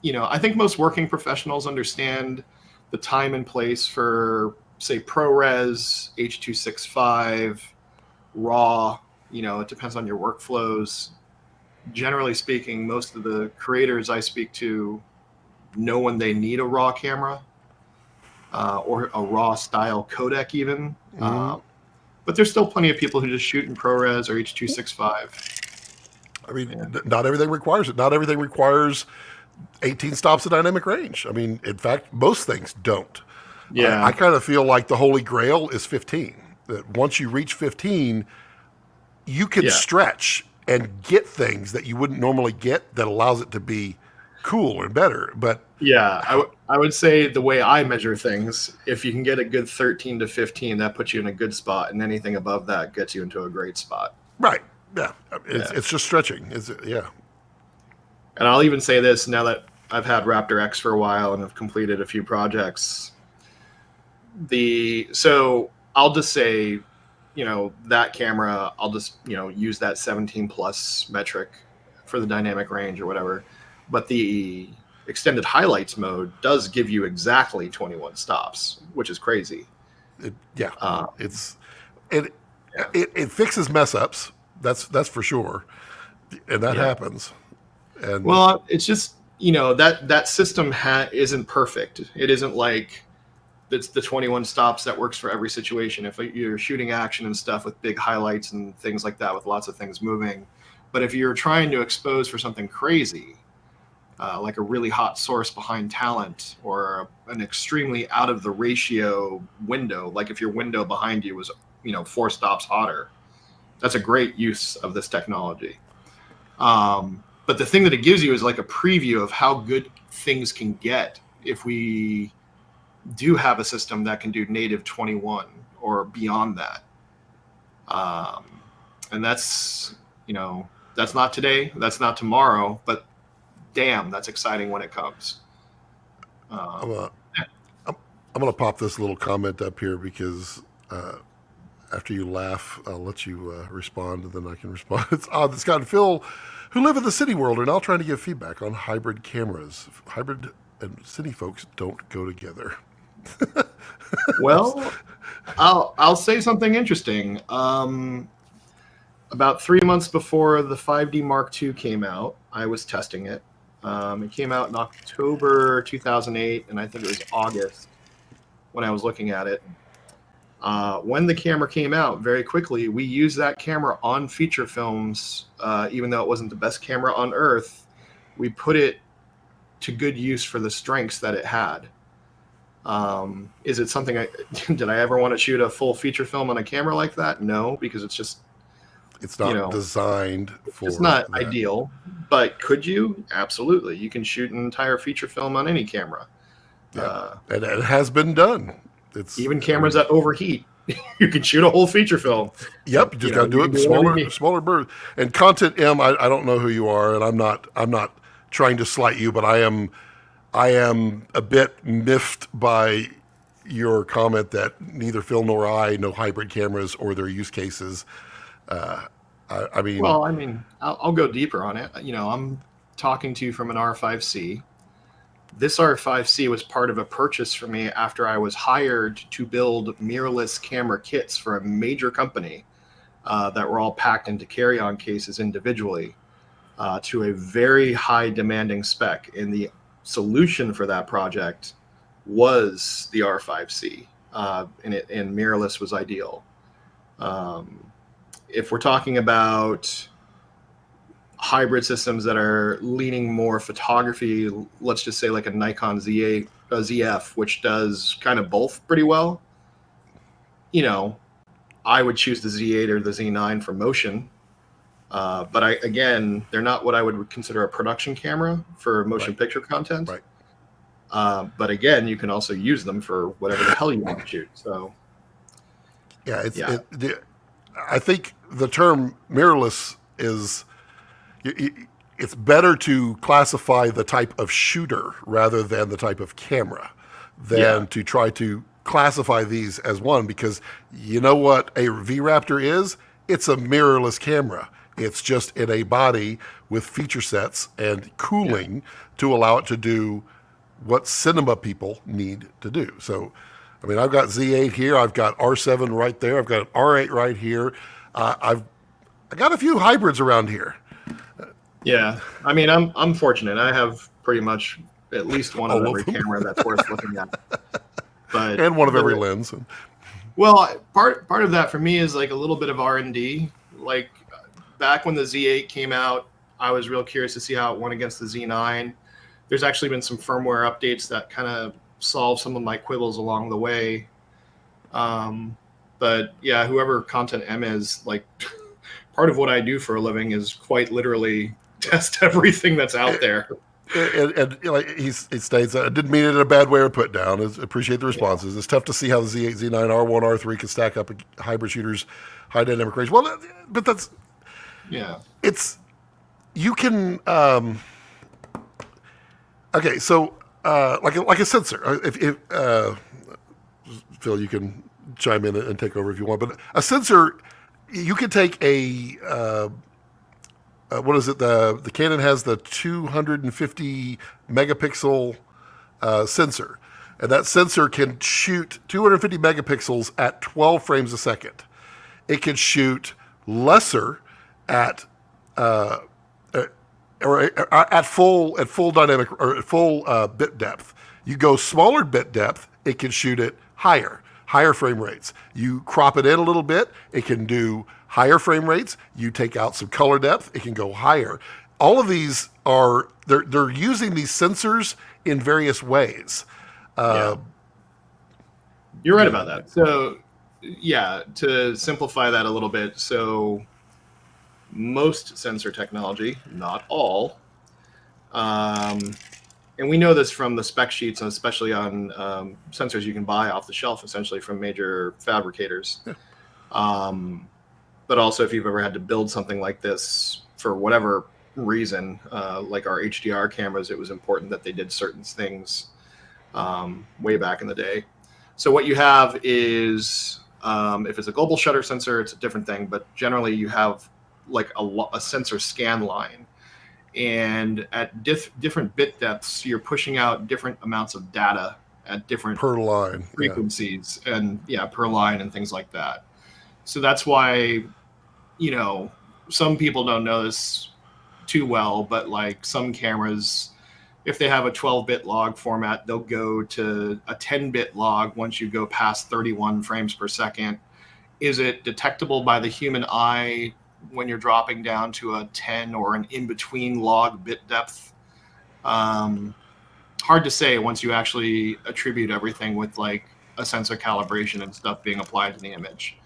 I think most working professionals understand the time and place for, say, ProRes, H.265, RAW. It depends on your workflows. Generally speaking, most of the creators I speak to know when they need a RAW camera, or a RAW style codec even. But there's still plenty of people who just shoot in ProRes or H.265. I mean, not everything requires it. Not everything requires 18 stops of dynamic range. I mean, in fact, most things don't. Yeah. I kind of feel like the holy grail is 15. That once you reach 15, you can stretch and get things that you wouldn't normally get that allows it to be cool and better. But yeah, I would say the way I measure things, if you can get a good 13 to 15, that puts you in a good spot, and anything above that gets you into a great spot. Right. Yeah. It's just stretching. Yeah. And I'll even say this now that I've had Raptor X for a while and have completed a few projects. So I'll just say, that camera, I'll just, use that 17 plus metric for the dynamic range or whatever. But the extended highlights mode does give you exactly 21 stops, which is crazy. It fixes mess ups. That's for sure. And that happens. And well, it's just, that system isn't perfect. It isn't like it's the 21 stops that works for every situation. If you're shooting action and stuff with big highlights and things like that, with lots of things moving. But if you're trying to expose for something crazy, like a really hot source behind talent, or an extremely out of the ratio window, like if your window behind you was, 4 stops hotter, that's a great use of this technology. But the thing that it gives you is like a preview of how good things can get if we do have a system that can do native 21 or beyond that. And that's, that's not today, that's not tomorrow, but damn, that's exciting when it comes. I'm going to pop this little comment up here because after you laugh, I'll let you respond, and then I can respond. It's odd that Scott and Phil, who live in the city world, are now trying to give feedback on hybrid cameras. Hybrid and city folks don't go together. Well, I'll say something interesting. About 3 months before the 5D Mark II came out, I was testing it. It came out in October 2008, and I think it was August when I was looking at it. When the camera came out, very quickly, we used that camera on feature films. Even though it wasn't the best camera on earth, we put it to good use for the strengths that it had. Is it something did I ever want to shoot a full feature film on a camera like that? No, because it's not designed for it's not that. ideal. But could you? Absolutely. You can shoot an entire feature film on any camera. Yeah. And it has been done. It's even cameras that overheat. You can shoot a whole feature film. Yep, you just got to do it in smaller birds. And Content M, I don't know who you are, and I'm not trying to slight you, but I am a bit miffed by your comment that neither Phil nor I know hybrid cameras or their use cases. I mean, I'll go deeper on it. I'm talking to you from an R5C. This R5C was part of a purchase for me after I was hired to build mirrorless camera kits for a major company that were all packed into carry-on cases individually to a very high demanding spec. And the solution for that project was the R5C, and mirrorless was ideal. If we're talking about hybrid systems that are leaning more photography, let's just say like a Nikon ZF, which does kind of both pretty well, I would choose the Z8 or the Z9 for motion. But they're not what I would consider a production camera for motion picture content. Right. But again, you can also use them for whatever the hell you want to shoot. So, I think the term mirrorless is, it's better to classify the type of shooter rather than the type of camera than to try to classify these as one, because you know what a V-Raptor is? It's a mirrorless camera. It's just in a body with feature sets and cooling to allow it to do what cinema people need to do. So, I mean, I've got Z8 here, I've got R7 right there, I've got an R8 right here. I got a few hybrids around here. Yeah, I mean, I'm fortunate. I have pretty much at least one of every camera that's worth looking at. But and one of every lens. Well, part of that for me is like a little bit of R&D. Like back when the Z8 came out, I was real curious to see how it went against the Z9. There's actually been some firmware updates that kind of solve some of my quibbles along the way. But yeah, whoever Content M is, like, part of what I do for a living is quite literally test everything that's out there. And you know, he states, I didn't mean it in a bad way or put down. Appreciate the responses. Yeah. It's tough to see how the Z8, Z9, R1, R3 can stack up hybrid shooters, high dynamic range. Well, but that's, yeah. It's, you can, okay, so like a sensor. If Phil, you can chime in and take over if you want. But a sensor, you can take a what is it? The Canon has the 250 megapixel sensor, and that sensor can shoot 250 megapixels at 12 frames a second. It can shoot lesser at at full dynamic or at full bit depth. You go smaller bit depth, it can shoot it higher frame rates. You crop it in a little bit, it can do higher frame rates. You take out some color depth, it can go higher. All of these are they're using these sensors in various ways. You're right about that. So yeah, to simplify that a little bit, so most sensor technology, not all, and we know this from the spec sheets, and especially on sensors you can buy off the shelf, essentially from major fabricators. Yeah. But also, if you've ever had to build something like this for whatever reason, like our HDR cameras, it was important that they did certain things way back in the day. So what you have is, if it's a global shutter sensor, it's a different thing, but generally you have like a sensor scan line. And at different bit depths, you're pushing out different amounts of data at different per line frequencies, and per line and things like that. So that's why, you know, some people don't know this too well, but like some cameras, if they have a 12-bit log format, they'll go to a 10-bit log once you go past 31 frames per second. Is it detectable by the human eye when you're dropping down to a 10 or an in-between log bit depth? Hard to say once you actually attribute everything with like a sensor calibration and stuff being applied to the image.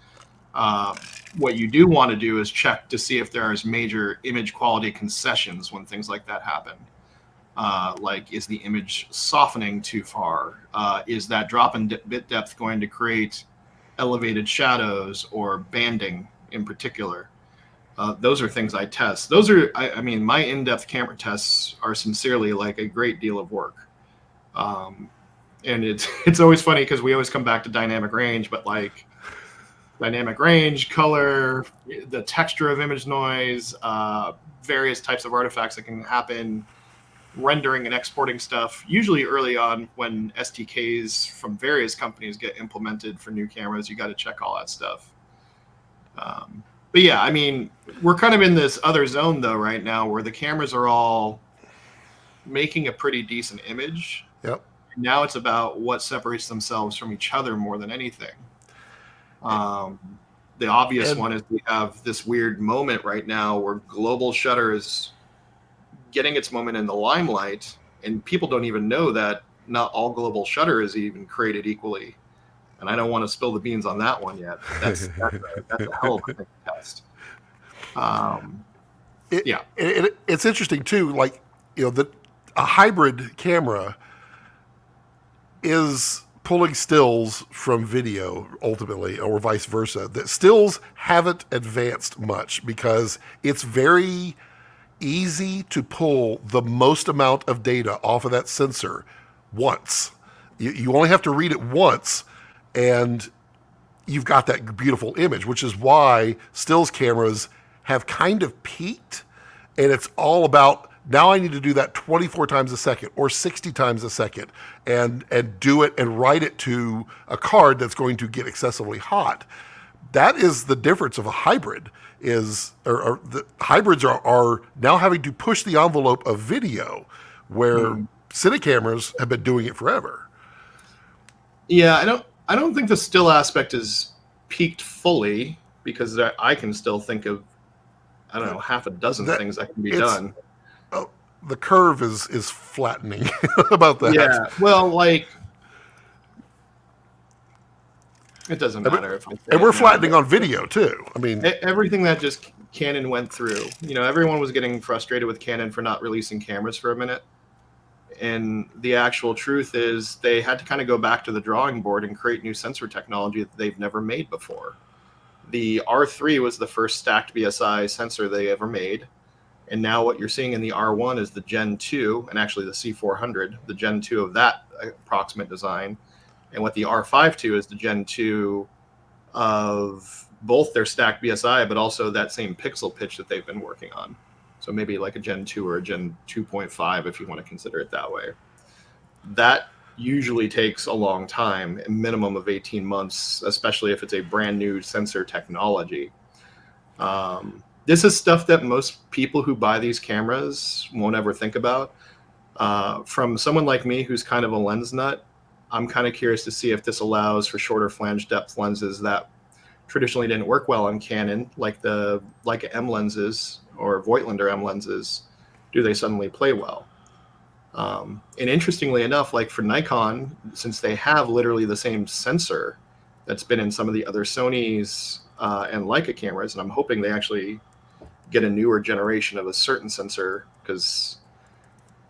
What you do want to do is check to see if there is major image quality concessions when things like that happen. Like, is the image softening too far? Is that drop in bit depth going to create elevated shadows or banding in particular? Those are things I test. Those are, I mean, my in-depth camera tests are sincerely like a great deal of work. And it's always funny because we always come back to dynamic range, but like dynamic range, color, the texture of image noise, various types of artifacts that can happen, rendering and exporting stuff, usually early on when SDKs from various companies get implemented for new cameras, you got to check all that stuff. But yeah, I mean, we're kind of in this other zone though right now where the cameras are all making a pretty decent image. Yep. Now it's about what separates themselves from each other more than anything. The obvious one is we have this weird moment right now where global shutter is getting its moment in the limelight, and people don't even know that not all global shutter is even created equally. And I don't want to spill the beans on that one yet. That's a hell of a test. It's interesting too. Like, you know, a hybrid camera is pulling stills from video ultimately, or vice versa. The stills haven't advanced much because it's very easy to pull the most amount of data off of that sensor once. You only have to read it once, and you've got that beautiful image, which is why stills cameras have kind of peaked, and it's all about Now I need to do that 24 times a second or 60 times a second and do it and write it to a card that's going to get excessively hot. That is the difference of a hybrid or the hybrids are now having to push the envelope of video where cine cameras have been doing it forever. Yeah, I don't think the still aspect is peaked fully, because I can still think of, I don't know, half a dozen things that can be done. Oh, the curve is flattening about that. Yeah, well, like, it doesn't matter. And we're flattening on video too. I mean, everything that just Canon went through, everyone was getting frustrated with Canon for not releasing cameras for a minute. And the actual truth is they had to kind of go back to the drawing board and create new sensor technology that they've never made before. The R3 was the first stacked BSI sensor they ever made. And now what you're seeing in the R1 is the Gen 2, and actually the C400, the Gen 2 of that approximate design. And what the R52 is the Gen 2 of both their stacked BSI, but also that same pixel pitch that they've been working on. So maybe like a Gen 2 or a Gen 2.5, if you want to consider it that way. That usually takes a long time, a minimum of 18 months, especially if it's a brand new sensor technology. This is stuff that most people who buy these cameras won't ever think about. From someone like me who's kind of a lens nut, I'm kind of curious to see if this allows for shorter flange depth lenses that traditionally didn't work well on Canon, like the Leica M lenses or Voigtlander M lenses. Do they suddenly play well? And interestingly enough, like for Nikon, since they have literally the same sensor that's been in some of the other Sonys and Leica cameras, and I'm hoping they actually get a newer generation of a certain sensor, because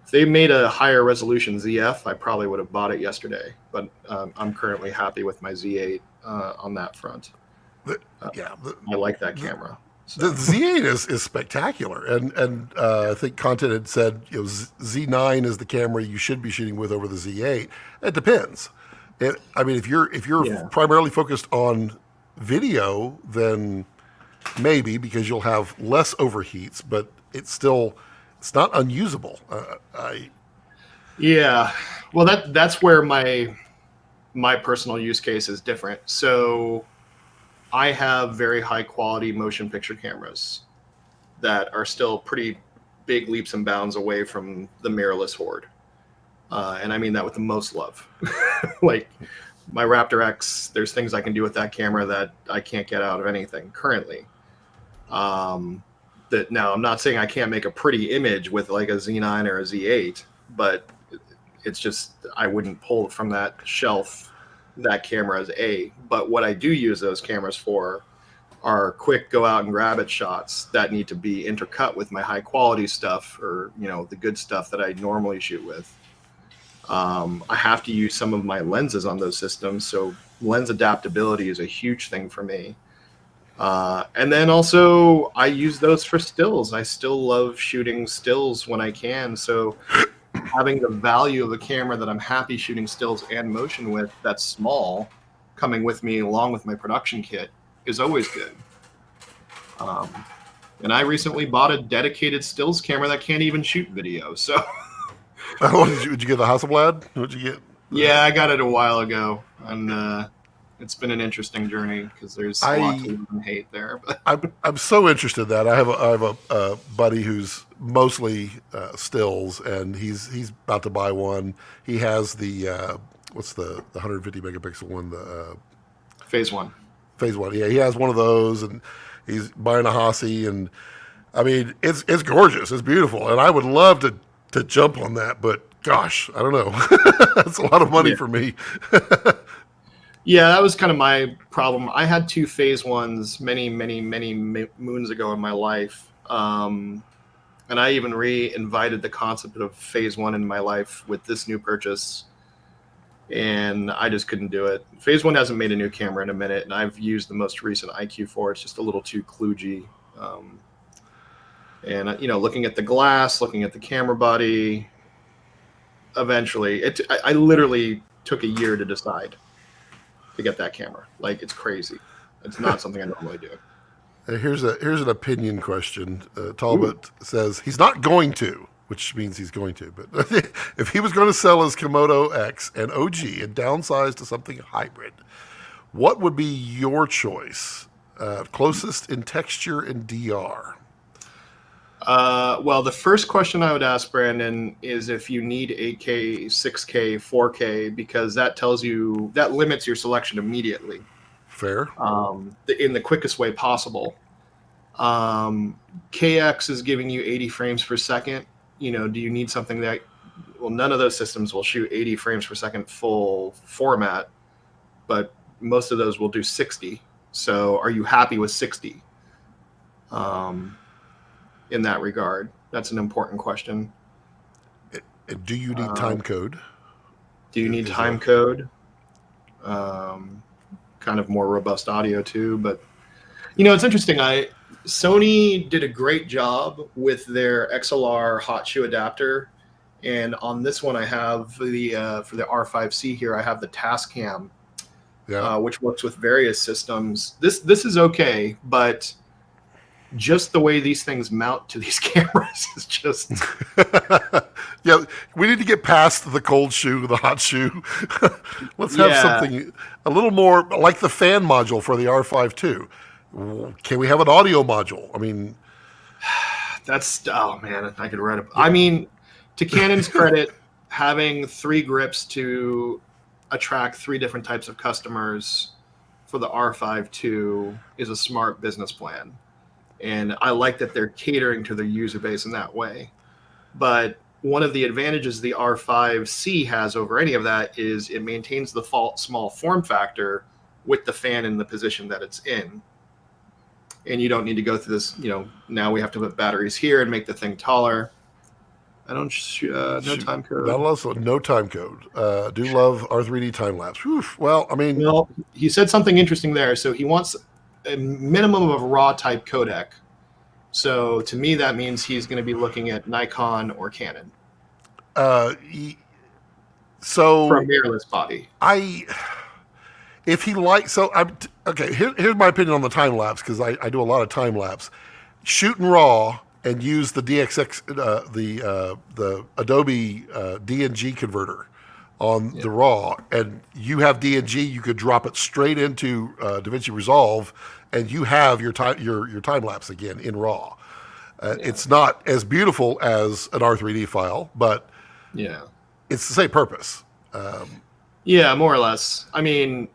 if they made a higher resolution ZF, I probably would have bought it yesterday. But I'm currently happy with my Z8 on that front. I like that camera. So. The Z8 is spectacular, and I think Content had said Z9 is the camera you should be shooting with over the Z8. It depends. I mean, if you're primarily focused on video, then maybe, because you'll have less overheats, but it's not unusable. Well, that's where my personal use case is different. So I have very high quality motion picture cameras that are still pretty big leaps and bounds away from the mirrorless horde. And I mean that with the most love. Like my Raptor X, there's things I can do with that camera that I can't get out of anything currently. That now, I'm not saying I can't make a pretty image with like a Z9 or a Z8, but it's just, I wouldn't pull from that shelf that camera as A. But what I do use those cameras for are quick go out and grab it shots that need to be intercut with my high quality stuff, or the good stuff that I normally shoot with. I have to use some of my lenses on those systems, so lens adaptability is a huge thing for me. And then also I use those for stills. I still love shooting stills when I can, so having the value of a camera that I'm happy shooting stills and motion with, that's small, coming with me along with my production kit, is always good. And I recently bought a dedicated stills camera that can't even shoot video. So, did you get the Hasselblad? What'd you get? Yeah, I got it a while ago, and it's been an interesting journey because there's a lot to love and hate there. But I'm so interested in that. I have a buddy who's mostly stills, and he's about to buy one. He has the what's the 150 megapixel one? The Phase 1. Phase 1. Yeah, he has one of those, and he's buying a Hassi, and I mean it's gorgeous, it's beautiful, and I would love to jump on that, but gosh, I don't know. That's a lot of money for me. Yeah, that was kind of my problem. I had two Phase 1s many moons ago in my life. And I even re-invited the concept of Phase 1 in my life with this new purchase. And I just couldn't do it. Phase 1 hasn't made a new camera in a minute, and I've used the most recent IQ4. It's just a little too kludgy. And, looking at the glass, looking at the camera body, eventually, I literally took a year to decide to get that camera. Like, it's crazy. It's not something I normally do. Here's an opinion question. Talbot says he's not going to, which means he's going to. But if he was going to sell his Komodo X and OG and downsize to something hybrid, what would be your choice? Closest in texture and DR? Well, the first question I would ask Brandon is if you need 8K, 6K, 4K, because that limits your selection immediately. Fair. In the quickest way possible. KX is giving you 80 frames per second. Do you need something that, well, none of those systems will shoot 80 frames per second full format, but most of those will do 60. So are you happy with 60? In that regard, that's an important question. Do you need time code? Do you need time code? Kind of more robust audio too, but it's interesting. Sony did a great job with their XLR hot shoe adapter, and on this one I have for the R5C here, I have the Tascam, which works with various systems. This is okay, but just the way these things mount to these cameras is just yeah, we need to get past the cold shoe, the hot shoe. Let's have something a little more like the fan module for the R5 too. Can we have an audio module? I mean, oh man, I could write it. I mean, to Canon's credit, having 3 grips to attract 3 different types of customers for the R5 II is a smart business plan. And I like that they're catering to their user base in that way. But one of the advantages the R5C has over any of that is it maintains the small form factor with the fan in the position that it's in. And you don't need to go through this, now we have to put batteries here and make the thing taller. I don't, no time code. Not also no time code. Do love R3D time lapse. Well, I mean. Well, he said something interesting there. So he wants a minimum of a raw type codec. So to me, that means he's going to be looking at Nikon or Canon. So for a mirrorless body. If he likes, okay. Here's my opinion on the time lapse because I do a lot of time lapse. Shoot in RAW and use the DXX, the Adobe DNG converter on the RAW, and you have DNG, you could drop it straight into DaVinci Resolve, and you have your time lapse again in RAW. It's not as beautiful as an R3D file, but it's the same purpose. Yeah, more or less. I mean,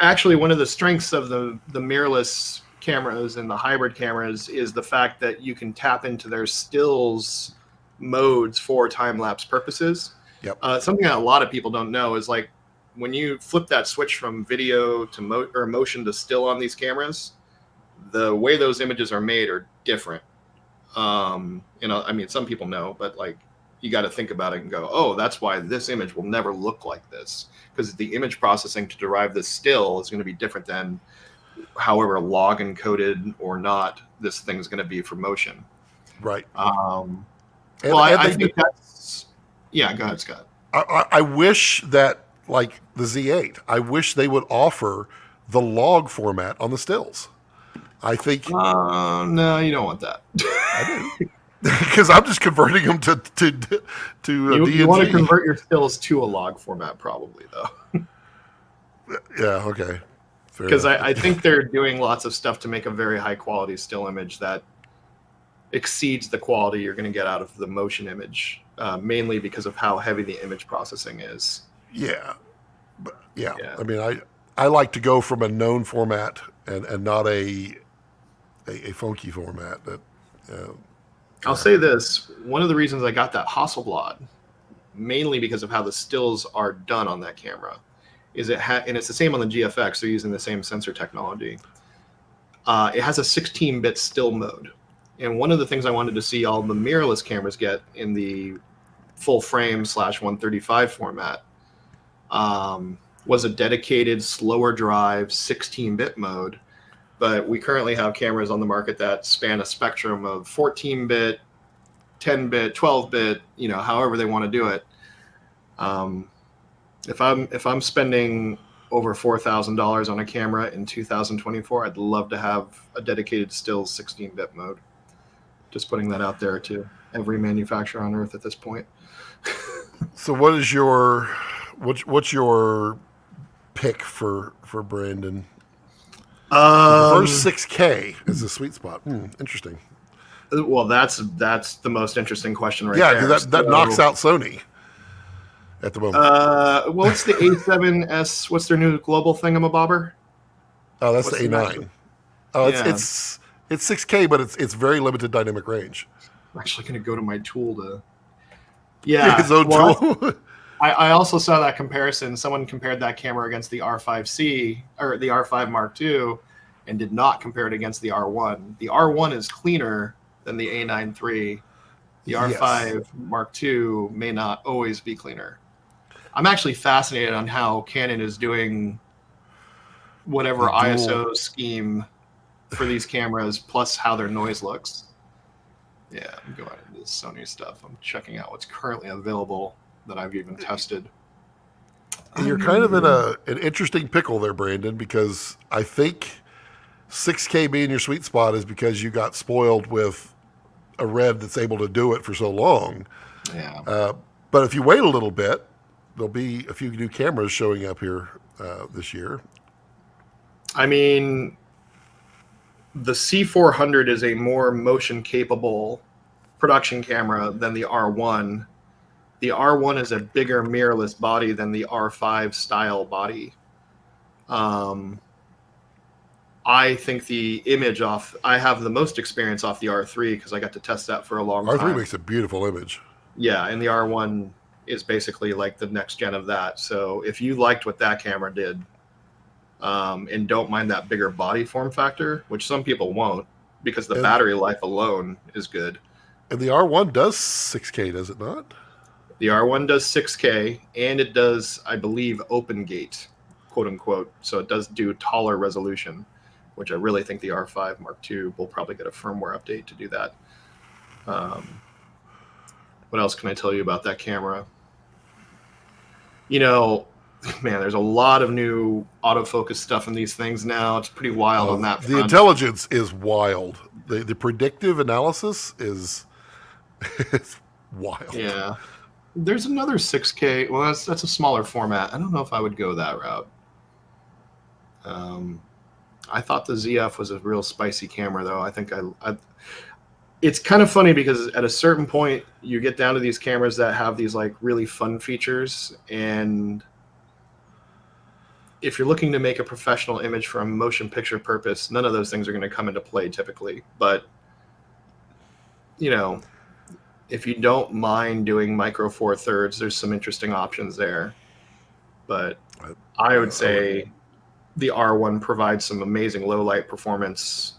actually, one of the strengths of the mirrorless cameras and the hybrid cameras is the fact that you can tap into their stills modes for time-lapse purposes. Yep. Something that a lot of people don't know is like when you flip that switch from video to motion to still on these cameras, the way those images are made are different. I mean, some people know, but like you got to think about it and go, oh, that's why this image will never look like this, because the image processing to derive this still is going to be different than however log encoded or not this thing's going to be for motion. Right. I think that's, yeah, go ahead, Scott. I wish that, like the Z8, I wish they would offer the log format on the stills. I think. No, you don't want that. I do. Because I'm just converting them to DNG. You want to convert your stills to a log format, probably, though. Yeah, okay. Because I think they're doing lots of stuff to make a very high quality still image that exceeds the quality you're going to get out of the motion image, mainly because of how heavy the image processing is. Yeah. But yeah. I mean, I like to go from a known format and not a funky format. That I'll say this. One of the reasons I got that Hasselblad, mainly because of how the stills are done on that camera, is and it's the same on the GFX. They're using the same sensor technology. It has a 16-bit still mode. And one of the things I wanted to see all the mirrorless cameras get in the full frame /135 format was a dedicated slower drive 16-bit mode. But we currently have cameras on the market that span a spectrum of 14-bit, 10-bit, 12-bit, however they want to do it. If I'm spending over $4,000 on a camera in 2024, I'd love to have a dedicated still 16-bit mode. Just putting that out there to every manufacturer on Earth at this point. So what's your pick for Brandon? He prefers 6K as the sweet spot. Interesting. Well, that's the most interesting question right there. there. Yeah, because that knocks out Sony at the moment. Well, it's the A7S. What's their new global thingamabobber? Oh, that's the A9. Oh, yeah. It's 6K, but it's very limited dynamic range. I'm actually going to go to my tool to. Yeah, his own tool. I also saw that comparison. Someone compared that camera against the R5C or the R5 Mark II, and did not compare it against the R1. The R1 is cleaner than the A9 III. The R5 Mark II may not always be cleaner. I'm actually fascinated on how Canon is doing whatever ISO scheme for these cameras, plus how their noise looks. Yeah, I'm going into this Sony stuff. I'm checking out what's currently available that I've even tested. You're kind of in an interesting pickle there, Brandon, because I think 6K being your sweet spot is because you got spoiled with a Red that's able to do it for so long. Yeah. But if you wait a little bit, there'll be a few new cameras showing up here this year. I mean, the C400 is a more motion capable production camera than the R1. The R1 is a bigger mirrorless body than the R5 style body. I think the image I have the most experience off the R3 because I got to test that for a long time. R3 makes a beautiful image. Yeah, and the R1 is basically like the next gen of that. So if you liked what that camera did, and don't mind that bigger body form factor, which some people won't because the battery life alone is good. And the R1 does 6K, does it not? The R1 does 6K, and it does, I believe, open gate, quote unquote. So it does do taller resolution, which I really think the R5 Mark II will probably get a firmware update to do that. What else can I tell you about that camera? You know, man, there's a lot of new autofocus stuff in these things now. It's pretty wild on that front. The intelligence is wild. The predictive analysis is it's wild. Yeah. There's another 6K. Well, that's a smaller format. I don't know if I would go that route. I thought the ZF was a real spicy camera, though. I think it's kind of funny because at a certain point, you get down to these cameras that have these like really fun features, and if you're looking to make a professional image for a motion picture purpose, none of those things are going to come into play typically. But, you know, if you don't mind doing micro four thirds, there's some interesting options there. But I would say the R1 provides some amazing low light performance,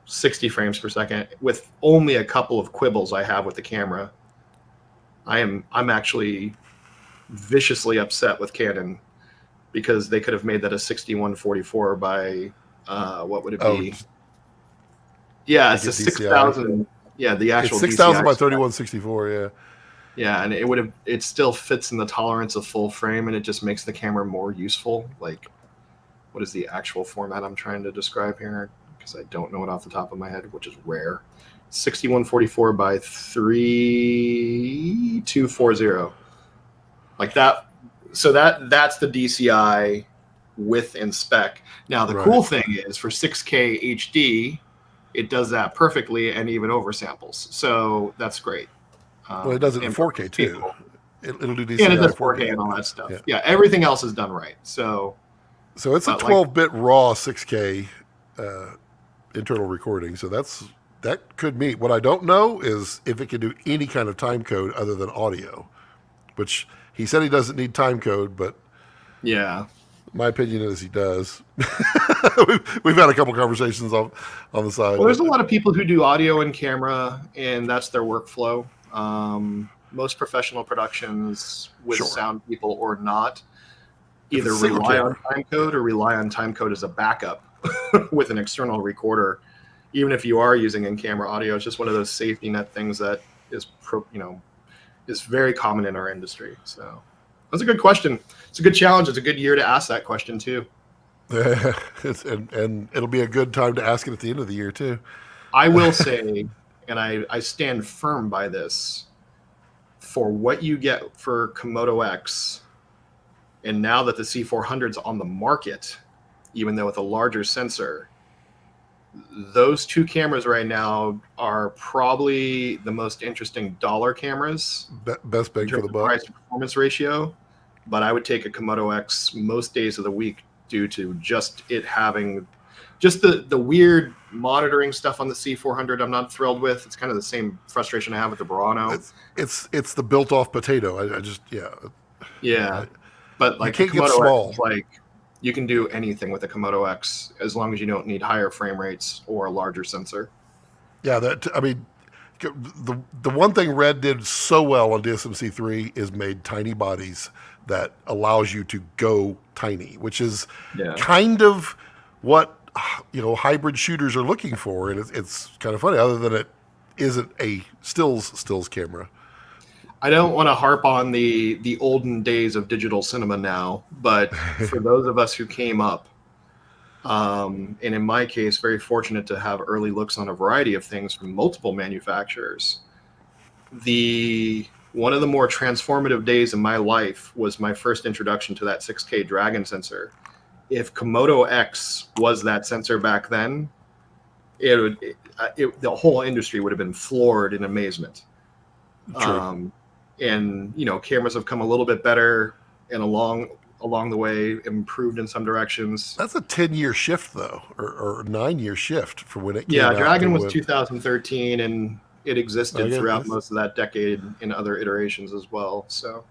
60 frames per second, with only a couple of quibbles I have with the camera. I'm actually viciously upset with Canon because they could have made that a 6144 by what would it be? Yeah, it's a 6,000. Yeah, the actual. It's 6,000 by 3164. Yeah. Yeah, and it still fits in the tolerance of full frame, and it just makes the camera more useful. Like, what is the actual format I'm trying to describe here? Because I don't know it off the top of my head, which is rare. 6144 by 3240. Like that. So that's the DCI width and spec. Now the cool thing is for 6K HD, it does that perfectly and even oversamples. So that's great. Well, it does it in 4K too. It'll do DCI. And it does 4K and all that stuff. Yeah, everything else is done right. So it's a 12-bit raw 6K internal recording. So that could meet. What I don't know is if it can do any kind of time code other than audio, which he said he doesn't need time code, but yeah, my opinion is he does. We've had a couple conversations on the side. Well, there's a lot of people who do audio and camera, and that's their workflow. Most professional productions with sound people or not either rely on time code or rely on time code as a backup with an external recorder. Even if you are using in-camera audio, it's just one of those safety net things that is is very common in our industry. So that's a good question. It's a good challenge. It's a good year to ask that question too. And it'll be a good time to ask it at the end of the year too. I will say and I stand firm by this, for what you get for Komodo X, and now that the C400's on the market, even though with a larger sensor, those two cameras right now are probably the most interesting dollar cameras. Best bang for the buck. Price to performance ratio. But I would take a Komodo X most days of the week due to just it having just the weird monitoring stuff on the C400 I'm not thrilled with. It's kind of the same frustration I have with the Burano. It's the built-off potato. I just, yeah. Yeah. But like you can't get small. X, like you can do anything with a Komodo X as long as you don't need higher frame rates or a larger sensor. Yeah, the one thing Red did so well on DSM-C3 is made tiny bodies that allows you to go tiny, which is kind of what hybrid shooters are looking for, and it's kind of funny. Other than it isn't a stills camera. I don't want to harp on the olden days of digital cinema now, but for those of us who came up, and in my case, very fortunate to have early looks on a variety of things from multiple manufacturers, one of the more transformative days in my life was my first introduction to that 6K Dragon sensor. If Komodo X was that sensor back then, the whole industry would have been floored in amazement. True. And cameras have come a little bit better, and along the way improved in some directions. That's a 10-year shift though, or 9-year shift from when it came out. Yeah, Dragon was 2013, and it existed throughout most of that decade in other iterations as well. So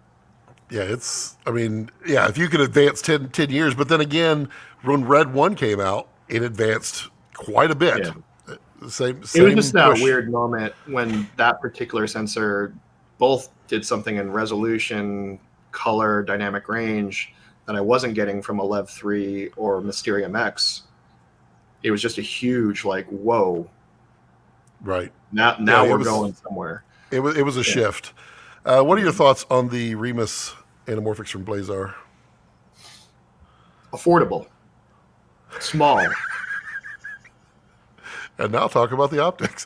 yeah, if you could advance 10 years, but then again, when Red 1 came out, it advanced quite a bit. Yeah. Same it was just that push. weird moment when that particular sensor both did something in resolution, color, dynamic range that I wasn't getting from a Lev 3 or Mysterium X. It was just a huge, whoa. Right. Now we're going somewhere. It was a shift. What are your thoughts on the Remus Anamorphics from Blazar? Affordable. Small. And now talk about the optics.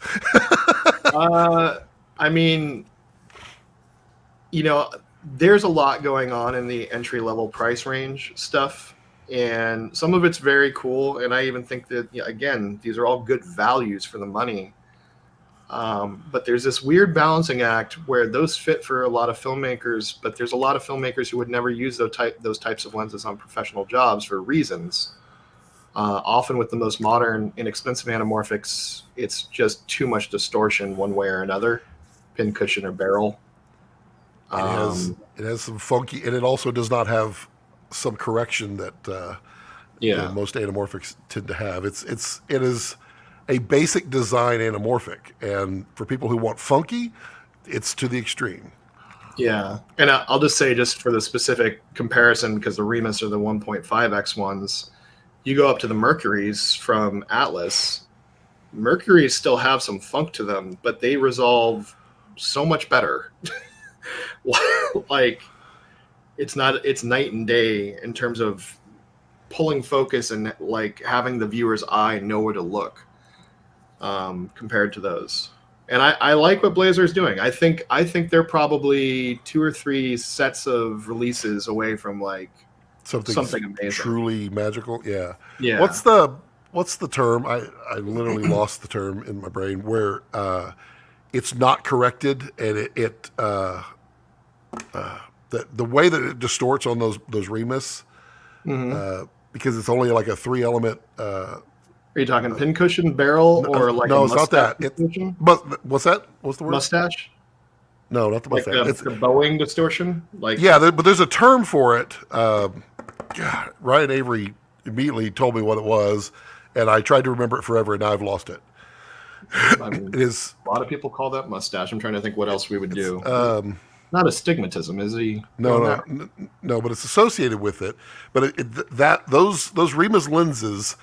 There's a lot going on in the entry-level price range stuff, and some of it's very cool, and I even think that, again, these are all good values for the money. But there's this weird balancing act where those fit for a lot of filmmakers, but there's a lot of filmmakers who would never use those types of lenses on professional jobs for reasons. Often with the most modern, inexpensive anamorphics, it's just too much distortion one way or another, pin cushion or barrel. It has some funky, and it also does not have some correction that most anamorphics tend to have. It is a basic design anamorphic, and for people who want funky, it's to the extreme. Yeah, and I'll just say, just for the specific comparison, because the Remus are the 1.5x ones, you go up to the Mercuries from Atlas. Mercuries still have some funk to them, but they resolve so much better. It's night and day in terms of pulling focus and having the viewer's eye know where to look, compared to those. And I like what Blazar is doing. I think they're probably 2 or 3 sets of releases away from something amazing, truly magical. Yeah. What's the term? I literally lost the term in my brain where it's not corrected, and the way that it distorts on those Remus, because it's only like a 3-element. Are you talking pin cushion, barrel, or no? It's not that. But what's that? What's the word? Mustache? No, not the mustache. It's the Boeing distortion. But there's a term for it. Ryan Avery immediately told me what it was, and I tried to remember it forever, and now I've lost it. It is a lot of people call that mustache. I'm trying to think what else we would do. Not astigmatism, is he? No, but it's associated with it. But those Remus lenses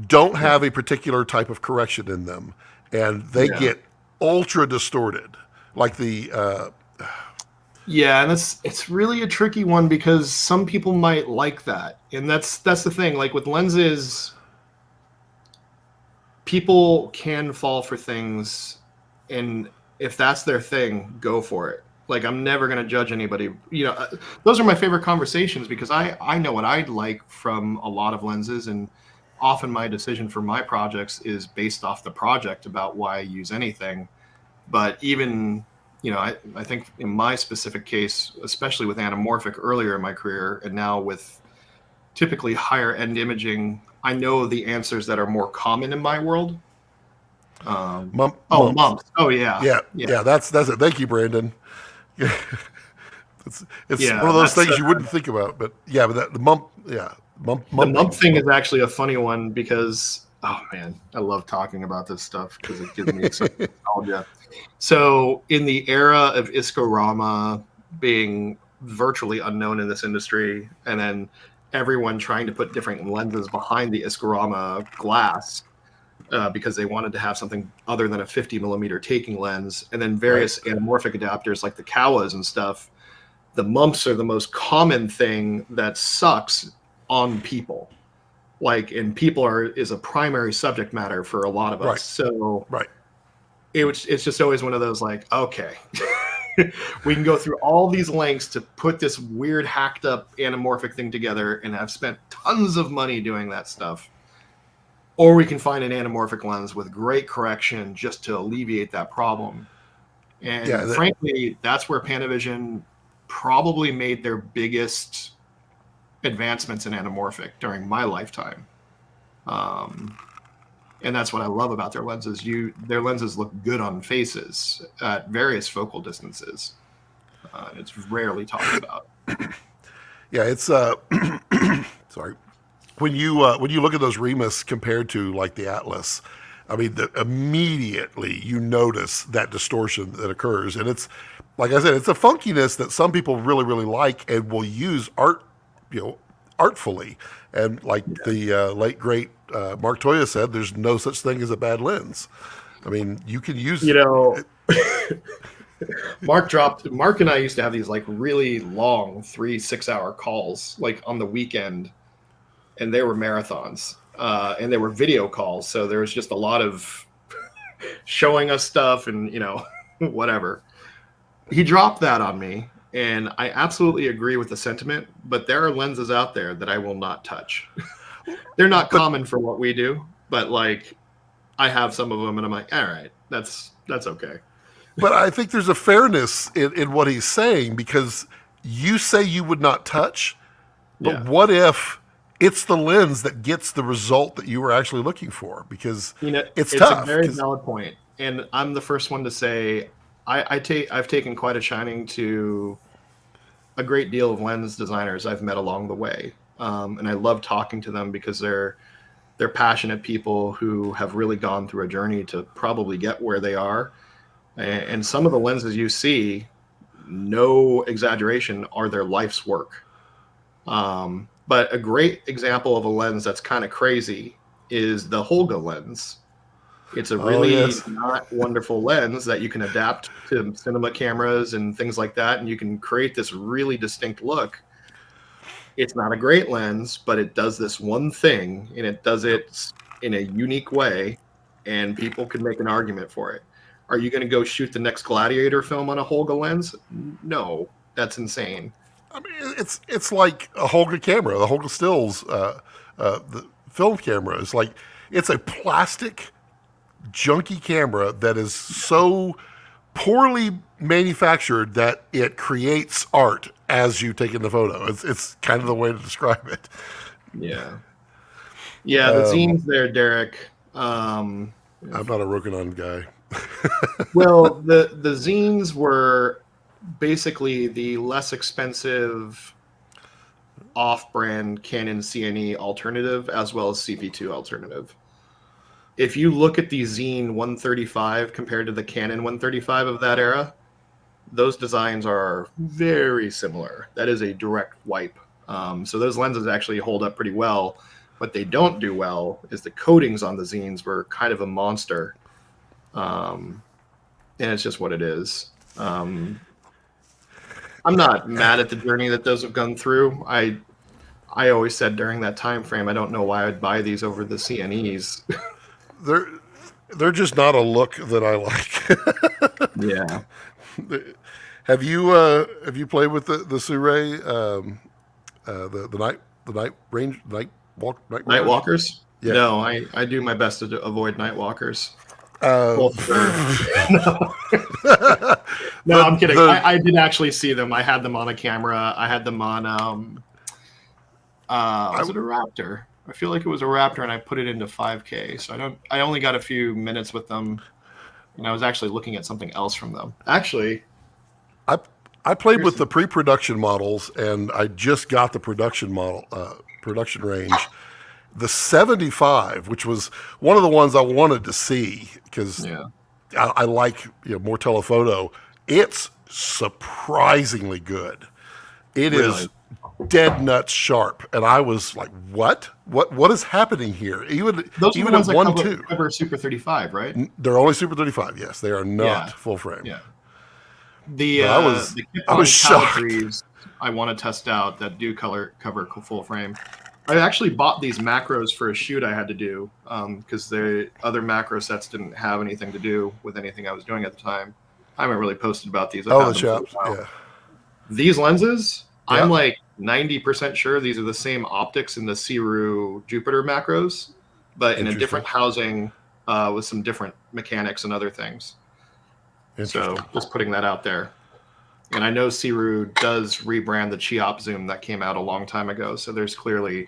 don't have a particular type of correction in them, and they get ultra distorted, like the. And it's really a tricky one, because some people might like that, and that's the thing. Like with lenses, people can fall for things And if that's their thing, go for it. Like, I'm never going to judge anybody. Those are my favorite conversations because I know what I'd like from a lot of lenses, and often my decision for my projects is based off the project about why I use anything. But even, I think in my specific case, especially with anamorphic earlier in my career, and now with typically higher end imaging, I know the answers that are more common in my world. Mumps. Mumps. Oh yeah. Yeah. That's it. Thank you, Brandon. It's one Yeah, of those that's things you wouldn't think about, but yeah, but the mump, yeah, the mumping. mump thing is actually a funny one because, oh man, I love talking about this stuff because it gives me some nostalgia. So in the era of Iskorama being virtually unknown in this industry, and then everyone trying to put different lenses behind the Iskorama glass because they wanted to have something other than a 50 millimeter taking lens, and then various anamorphic adapters like the Kawas and stuff, the mumps are the most common thing that sucks on people. Like, and people is a primary subject matter for a lot of us. So it's just always one of those like, okay, we can go through all these lengths to put this weird hacked up anamorphic thing together, and I've spent tons of money doing that stuff. Or we can find an anamorphic lens with great correction just to alleviate that problem. And frankly, that's where Panavision probably made their biggest advancements in anamorphic during my lifetime. And that's what I love about their lenses. Their lenses look good on faces at various focal distances. It's rarely talked about. Yeah, it's sorry. When you look at those Remus compared to like the Atlas, I mean, immediately you notice that distortion that occurs, and it's like I said, it's a funkiness that some people really, really like and will use artfully. And like the late great Mark Toya said, there's no such thing as a bad lens. I mean, you can use. Mark and I used to have these like really long 3-6 hour calls like on the weekend, and they were marathons, and they were video calls. So there was just a lot of showing us stuff and, whatever. He dropped that on me, and I absolutely agree with the sentiment, but there are lenses out there that I will not touch. They're not common for what we do, but like I have some of them and I'm like, all right, that's okay. But I think there's a fairness in what he's saying, because you say you would not touch, but what if it's the lens that gets the result that you were actually looking for? Because it's tough. A very valid point. And I'm the first one to say I've taken quite a shining to a great deal of lens designers I've met along the way. And I love talking to them because they're passionate people who have really gone through a journey to probably get where they are. And some of the lenses you see, no exaggeration, are their life's work. But a great example of a lens that's kind of crazy is the Holga lens. It's a really not wonderful lens that you can adapt to cinema cameras and things like that, and you can create this really distinct look. It's not a great lens, but it does this one thing, and it does it in a unique way, and people can make an argument for it. Are you going to go shoot the next Gladiator film on a Holga lens? No, that's insane. I mean, it's like a Holga camera, the Holga Stills, the film camera. It's like, it's a plastic, junky camera that is so poorly manufactured that it creates art as you take in the photo. It's kind of the way to describe it. Yeah. Yeah, the zines there, Derek. I'm not a Rokinon guy. Well, the zines were basically the less expensive off-brand Canon CNE alternative as well as CP2 alternative. If you look at the Zine 135 compared to the Canon 135 of that era, those designs are very similar. That is a direct wipe. So those lenses actually hold up pretty well. What they don't do well is the coatings on the Zines were kind of a monster. And it's just what it is. I'm not mad at the journey that those have gone through. I always said during that time frame, I don't know why I'd buy these over the CNEs. They're just not a look that I like. Yeah. Have you played with the Suray, the night range night Night runners? walkers? Yeah. No, I do my best to avoid night walkers. Uh, Both for no, no, I'm kidding. the I did actually see them. I had them on a camera. I had them on I, was it a Raptor? I feel like it was a Raptor, and I put it into 5K. So I only got a few minutes with them, and I was actually looking at something else from them. Actually, I I played here's with the pre-production models, and I just got the production range. The 75, which was one of the ones I wanted to see because yeah. I like more telephoto. It's surprisingly good. It Really? is dead nuts sharp, and I was like, "What? What is happening here?" Those are the Even at ones that 1.2, cover Super 35, right? they're only Super 35. Yes, they are not Yeah. full frame. Yeah. But The I was Nikon shocked. Calibres I want to test out that do cover full frame. I actually bought these macros for a shoot I had to do because the other macro sets didn't have anything to do with anything I was doing at the time. I haven't really posted about these. I've Oh, had the them for a shops. while. Yeah, These lenses, I'm yeah. like 90% sure these are the same optics in the Ciru Jupiter macros, but in a Interesting. different housing with some different mechanics and other things. So Interesting. just putting that out there. And I know Ciru does rebrand the Chiop Zoom that came out a long time ago, so there's clearly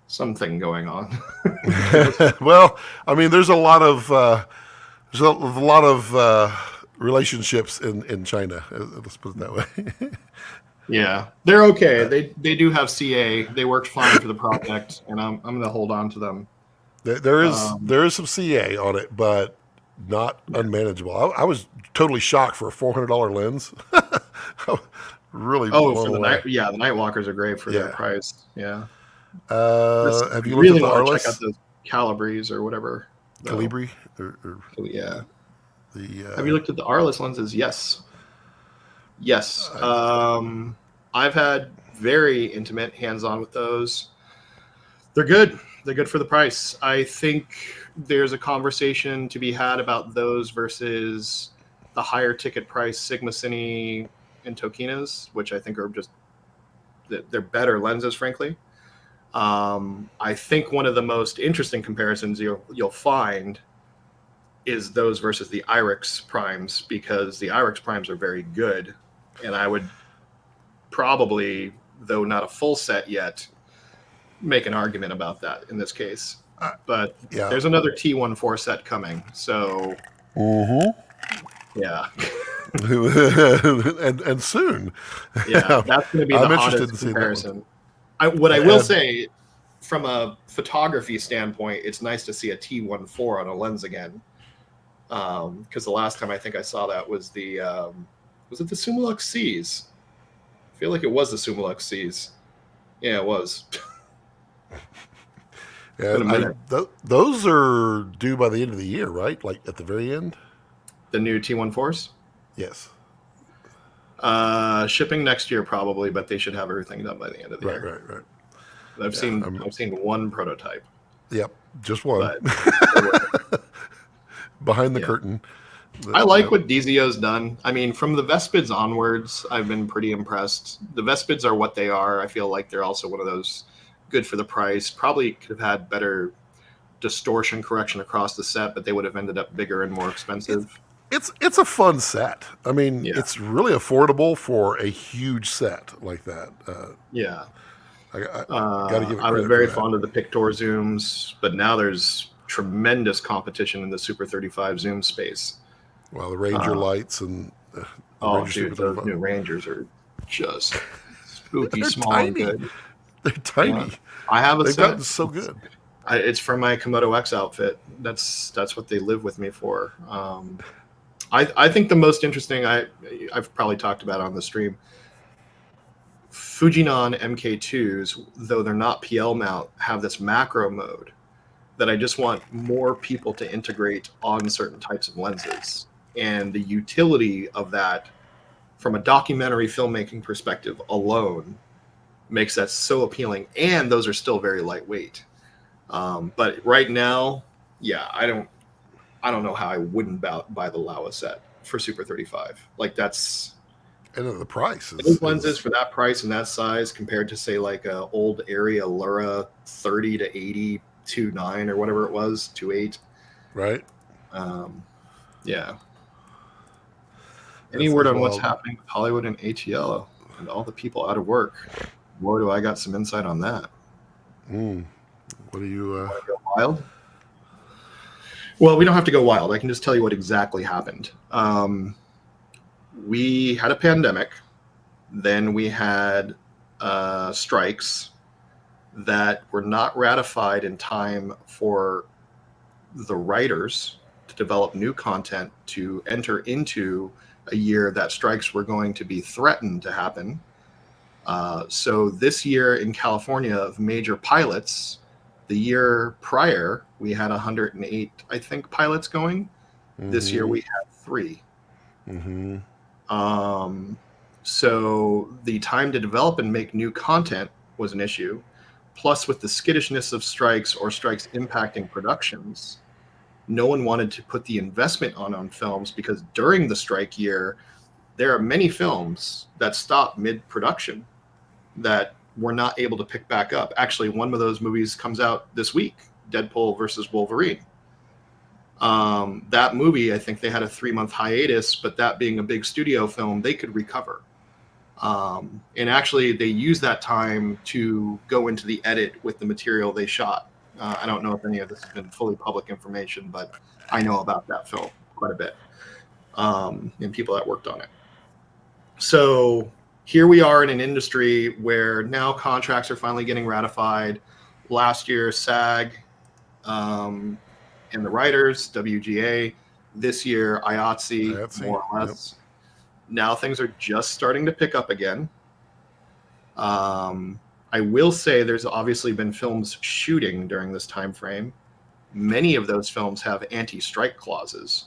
something going on. Well, I mean, there's a lot of relationships in China. Let's put it that way. Yeah, they're okay. They do have CA. They worked fine for the project, and I'm going to hold on to them. There is Um, there is some CA on it, but not unmanageable. I was totally shocked for a $400 lens. I was really oh, blown for the away. the Nightwalkers are great for their Yeah. price. Yeah, I Have you looked at really the want to check out Arliss those Calibres or whatever. Though, Calibri or yeah. the? Have you looked at the Arliss lenses? Yes. Yes. I, I've had very intimate hands-on with those. They're good. They're good for the price. I think there's a conversation to be had about those versus the higher ticket price Sigma Cine and Tokinas, which I think are just they're better lenses, frankly. I think one of the most interesting comparisons you'll find is those versus the Irix primes, because the Irix primes are very good, and I would probably, though not a full set yet, make an argument about that in this case. I, But yeah. there's another T14 set coming, so yeah, and soon. yeah, that's going to be the I'm interested hottest in seeing that one. comparison. What I will And say, from a photography standpoint, it's nice to see a T14 on a lens again. Because the last time I think I saw that was was it the Summilux Cs? I feel like it was the Summilux Cs. Yeah, it was. It's been a minute. those are due by the end of the year, right? Like at the very end. The new T14s. Yes. Shipping next year probably, but they should have everything done by the end of the Right. year. Right. Right. I've seen one prototype, Yep. Just one. but Behind the yeah. curtain. I like what DZO's done. I mean, from the Vespids onwards, I've been pretty impressed. The Vespids are what they are. I feel like they're also one of those good for the price. Probably could have had better distortion correction across the set, but they would have ended up bigger and more expensive. It's a fun set. I mean, Yeah. it's really affordable for a huge set like that. Yeah. I got to give it credit. I was very for that. fond of the Pictor zooms, but now there's tremendous competition in the Super 35 zoom space. Well, the Ranger lights and the Ranger Dude, Super those 35. new Rangers are just spooky, They're small, tiny. and good. They're tiny. Yeah. I have a They've set. gotten so good. It's from my Komodo X outfit. That's what they live with me for. I think the most interesting I've probably talked about on the stream. Fujinon MK2s, though they're not PL mount, have this macro mode that I just want more people to integrate on certain types of lenses. And the utility of that from a documentary filmmaking perspective alone makes that so appealing. And those are still very lightweight. But right now, yeah, I don't know how I wouldn't buy the Laowa set for Super 35. Like that's And the price those lenses is for that price and that size compared to say like a old Arri Allura 30 to 80 2.9 or whatever it was 2.8. right. Um, yeah. Any That's word as on what's well. happening with Hollywood and ATL and all the people out of work? Boy, do I got some insight on that. What do you? Want to go wild? Well, we don't have to go wild. I can just tell you what exactly happened. We had a pandemic. Then we had strikes that were not ratified in time for the writers to develop new content to enter into a year that strikes were going to be threatened to happen. So this year in California of major pilots, the year prior we had 108, I think, pilots going. This year we had 3. So the time to develop and make new content was an issue. Plus, with the skittishness of strikes or strikes impacting productions, no one wanted to put the investment on films because during the strike year, there are many films that stopped mid-production that were not able to pick back up. Actually, one of those movies comes out this week, Deadpool versus Wolverine. That movie, I think they had a 3-month hiatus, but that being a big studio film, they could recover. And actually, they used that time to go into the edit with the material they shot. I don't know if any of this has been fully public information, but I know about that film quite a bit, and people that worked on it. So here we are in an industry where now contracts are finally getting ratified. Last year, SAG and the writers, WGA. This year, IATSE, more or less. Yep. Now things are just starting to pick up again. I will say there's obviously been films shooting during this time frame. Many of those films have anti-strike clauses.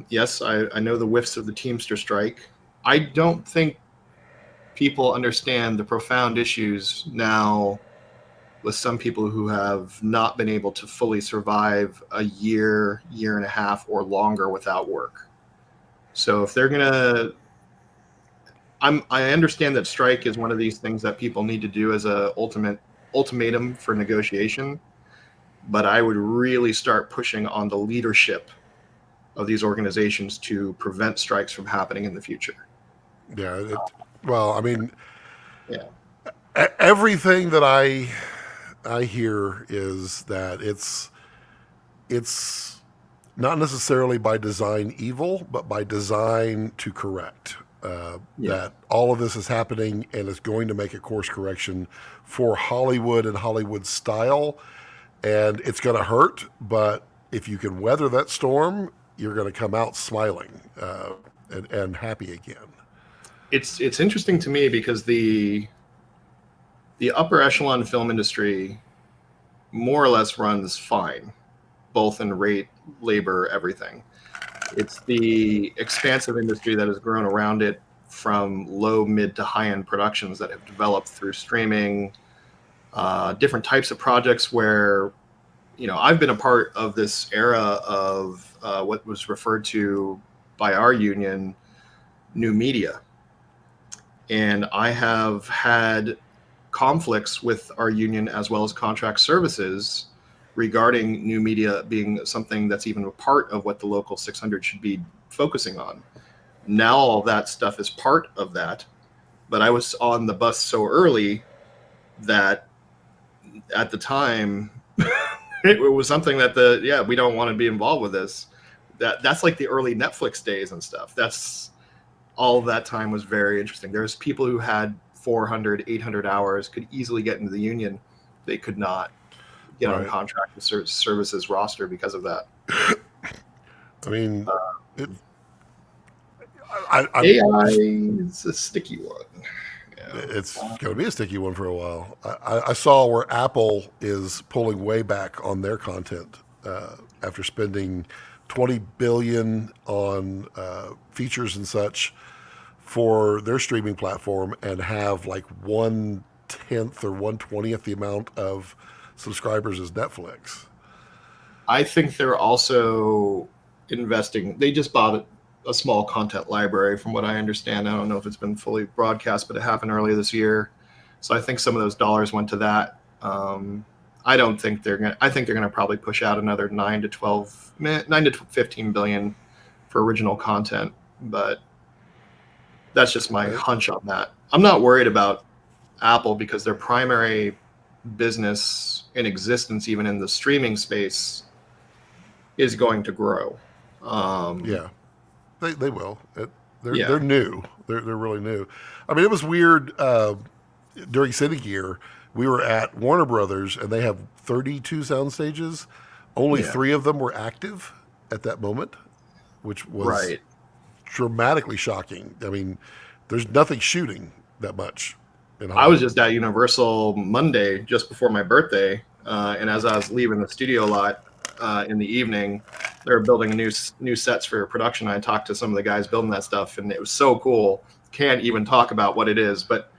Yes, I know the whiffs of the Teamster strike. I don't think people understand the profound issues now with some people who have not been able to fully survive a year, year and a half, or longer without work. So if they're gonna, I understand that strike is one of these things that people need to do as a ultimatum for negotiation, but I would really start pushing on the leadership of these organizations to prevent strikes from happening in the future. Yeah. Well, I mean, yeah. Everything that I hear is that it's not necessarily by design evil, but by design to correct. That all of this is happening and is going to make a course correction for Hollywood and Hollywood style. And it's going to hurt, but if you can weather that storm, you're going to come out smiling and happy again. It's interesting to me because the upper echelon film industry more or less runs fine, both in rate, labor, everything. It's the expansive industry that has grown around it from low, mid to high-end productions that have developed through streaming, different types of projects where, I've been a part of this era of what was referred to by our union, new media. And I have had conflicts with our union as well as contract services regarding new media being something that's even a part of what the local 600 should be focusing on. Now all that stuff is part of that, but I was on the bus so early that at the time it was something that we don't want to be involved with this. That's like the early Netflix days and stuff. That's all of that time was very interesting. There's people who had 400, 800 hours, could easily get into the union. They could not get on contract with services roster because of that. I mean, AI is a sticky one. It's going to be a sticky one for a while. I saw where Apple is pulling way back on their content after spending $20 billion on features and such for their streaming platform and have like 1/10 or 1/20th the amount of subscribers as Netflix. I think they're also investing. They just bought a small content library, from what I understand. I don't know if it's been fully broadcast, but it happened earlier this year. So I think some of those dollars went to that. I don't think they're going to, I think they're going to probably push out another 9 to 15 billion for original content, but that's just my Right. hunch on that. I'm not worried about Apple because their primary business in existence, even in the streaming space, is going to grow. Yeah, they will. They're Yeah. new. They're really new. I mean, it was weird during City Gear. We were at Warner Brothers, and they have 32 sound stages. Only Yeah. 3 of them were active at that moment, which was Right. dramatically shocking. I mean, there's nothing shooting that much in I was Hollywood. just at Universal Monday just before my birthday, and as I was leaving the studio lot in the evening, they were building new sets for production. I talked to some of the guys building that stuff, and it was so cool. Can't even talk about what it is, but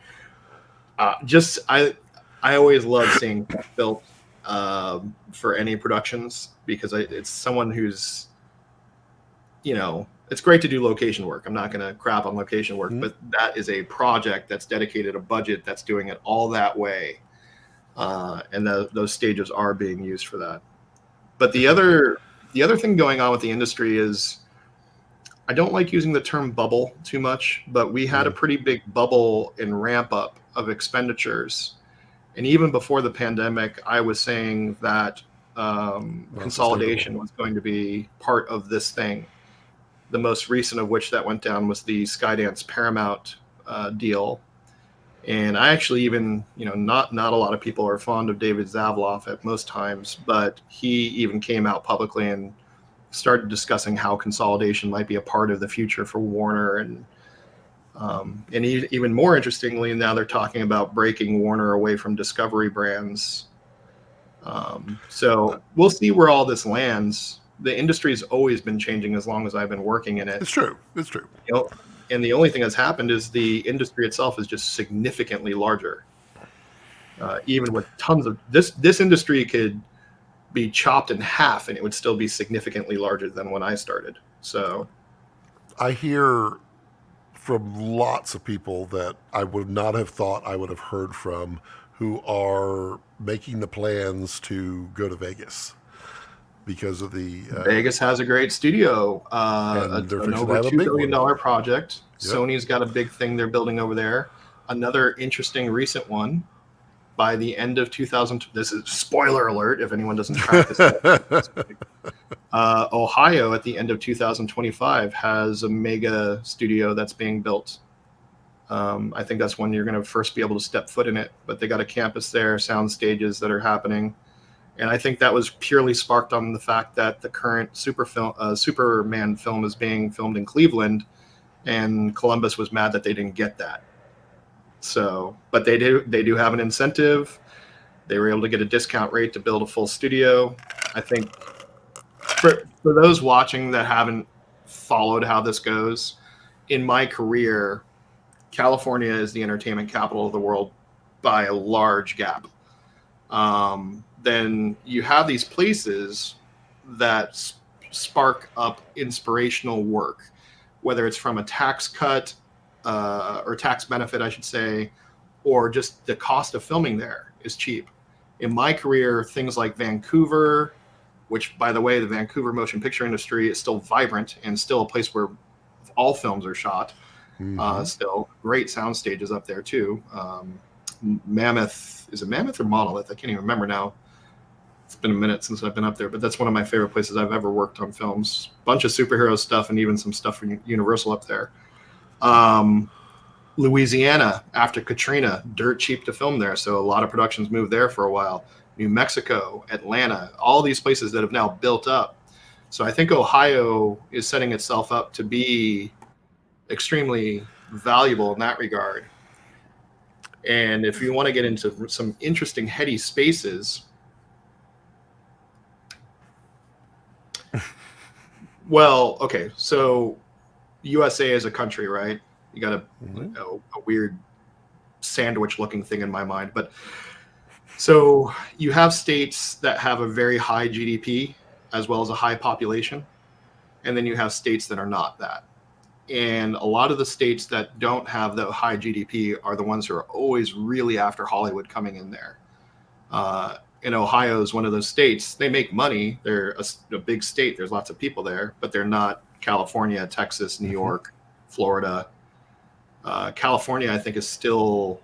just I always love seeing tech built for any productions because it's someone who's, it's great to do location work. I'm not going to crap on location work, but that is a project that's dedicated a budget that's doing it all that way. And those stages are being used for that. But the other thing going on with the industry is I don't like using the term bubble too much, but we had a pretty big bubble in ramp up of expenditures. And even before the pandemic, I was saying that consolidation was going to be part of this thing. The most recent of which that went down was the Skydance Paramount deal. And I actually even, not a lot of people are fond of David Zaslav at most times, but he even came out publicly and started discussing how consolidation might be a part of the future for Warner. And even more interestingly, now they're talking about breaking Warner away from Discovery brands. So we'll see where all this lands. The industry has always been changing as long as I've been working in it. It's true. It's true. And the only thing that's happened is the industry itself is just significantly larger. Even with tons of this industry could be chopped in half and it would still be significantly larger than when I started. So I hear from lots of people that I would not have thought I would have heard from who are making the plans to go to Vegas because of the Vegas has a great studio, and they're an fixing to over have a $2 big billion one. project. Yep. Sony's got a big thing they're building over there. Another interesting recent one by the end of 2000. This is spoiler alert if anyone doesn't track this. Ohio at the end of 2025 has a mega studio that's being built. I think that's when you're going to first be able to step foot in it. But they got a campus there, sound stages that are happening. And I think that was purely sparked on the fact that the current Superman film is being filmed in Cleveland, and Columbus was mad that they didn't get that. So, but they do have an incentive. They were able to get a discount rate to build a full studio. I think for those watching that haven't followed how this goes, in my career, California is the entertainment capital of the world by a large gap. Then you have these places that spark up inspirational work, whether it's from a tax cut or tax benefit, I should say, or just the cost of filming there is cheap. In my career, things like Vancouver, which, by the way, the Vancouver motion picture industry is still vibrant and still a place where all films are shot. Still great sound stages up there too. Mammoth, is it Mammoth or Monolith? I can't even remember now. It's been a minute since I've been up there, but that's one of my favorite places I've ever worked on films. Bunch of superhero stuff and even some stuff from Universal up there. Louisiana, after Katrina, dirt cheap to film there, so a lot of productions moved there for a while. New Mexico, Atlanta, all these places that have now built up. So I think Ohio is setting itself up to be extremely valuable in that regard. And if you want to get into some interesting heady spaces, well, okay, so USA is a country, right? You got a weird sandwich looking thing in my mind, but so you have states that have a very high GDP as well as a high population. And then you have states that are not that. And a lot of the states that don't have the high GDP are the ones who are always really after Hollywood coming in there. And Ohio is one of those states. They make money. They're a big state. There's lots of people there, but they're not California, Texas, New York, Florida. California, I think, is still,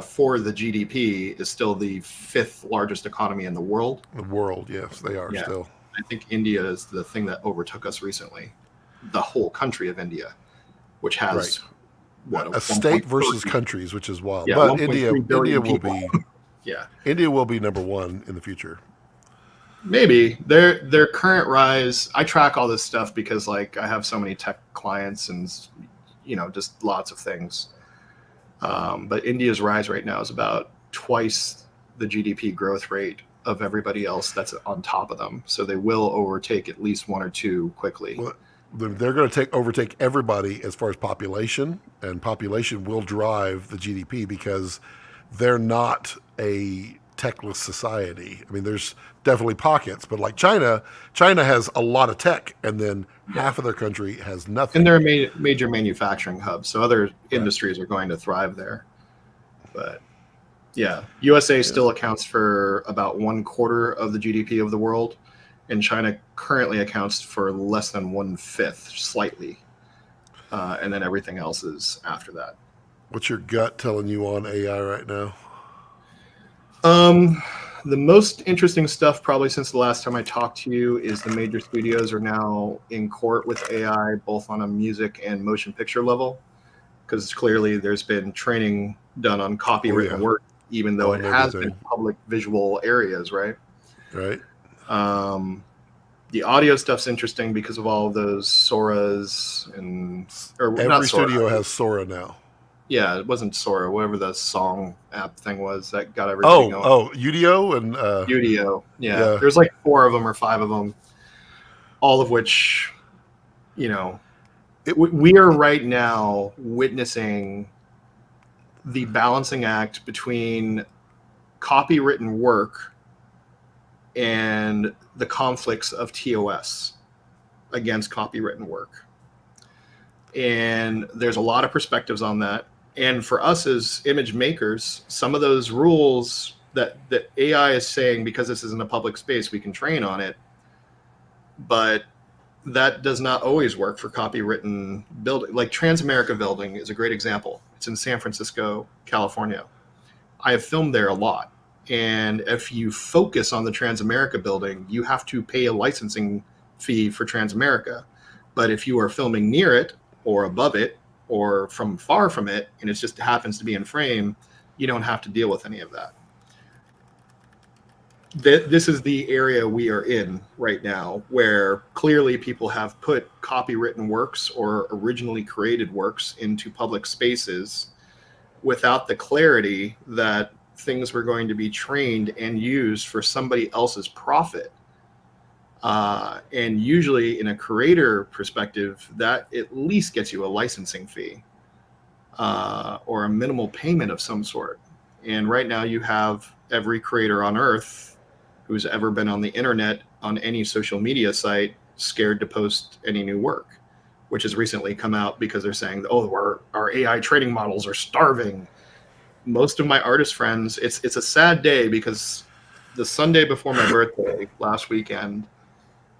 for the GDP, is still the 5th largest economy in the world. The world, yes, they are still. I think India is the thing that overtook us recently. The whole country of India, which has a state versus countries, which is wild. Yeah, but India will people. be Yeah, India will be number one in the future. Maybe their current rise. I track all this stuff because like I have so many tech clients and just lots of things. But India's rise right now is about twice the GDP growth rate of everybody else that's on top of them. So they will overtake at least one or two quickly. Well, they're going to overtake everybody as far as population, and population will drive the GDP because they're not a techless society. I mean, there's definitely pockets, but like China has a lot of tech, and then half of their country has nothing. And they're a major manufacturing hub, so other industries are going to thrive there. But yeah, USA still accounts for about 1/4 of the GDP of the world, and China currently accounts for less than 1/5, slightly. And then everything else is after that. What's your gut telling you on AI right now? The most interesting stuff probably since the last time I talked to you is the major studios are now in court with AI, both on a music and motion picture level, because clearly there's been training done on copywritten work, even though it has been public visual areas, right? Right. The audio stuff's interesting because of all of those Soras every studio has Sora now. Yeah, it wasn't Sora, whatever the song app thing was that got everything going. Oh, Udio and Udio. Yeah. There's like 4 of them or 5 of them, all of which, we are right now witnessing the balancing act between copywritten work and the conflicts of TOS against copywritten work. And there's a lot of perspectives on that. And for us as image makers, some of those rules that AI is saying, because this isn't a public space, we can train on it. But that does not always work for copywritten building. Like Transamerica Building is a great example. It's in San Francisco, California. I have filmed there a lot. And if you focus on the Transamerica Building, you have to pay a licensing fee for Transamerica. But if you are filming near it or above it or from far from it, and it just happens to be in frame, you don't have to deal with any of that. This is the area we are in right now, where clearly people have put copywritten works or originally created works into public spaces without the clarity that things were going to be trained and used for somebody else's profit. And usually in a creator perspective, that at least gets you a licensing fee or a minimal payment of some sort. And right now you have every creator on earth who's ever been on the internet on any social media site scared to post any new work, which has recently come out because they're saying, our AI training models are starving. Most of my artist friends, it's a sad day because the Sunday before my birthday last weekend,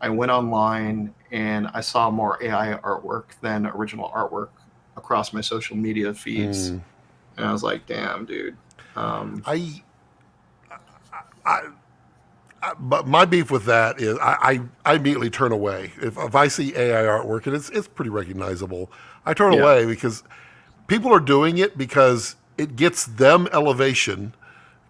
I went online and I saw more AI artwork than original artwork across my social media feeds. And I was like, damn, dude. But my beef with that is I immediately turn away. If I see AI artwork and it's pretty recognizable, I turn away because people are doing it because it gets them elevation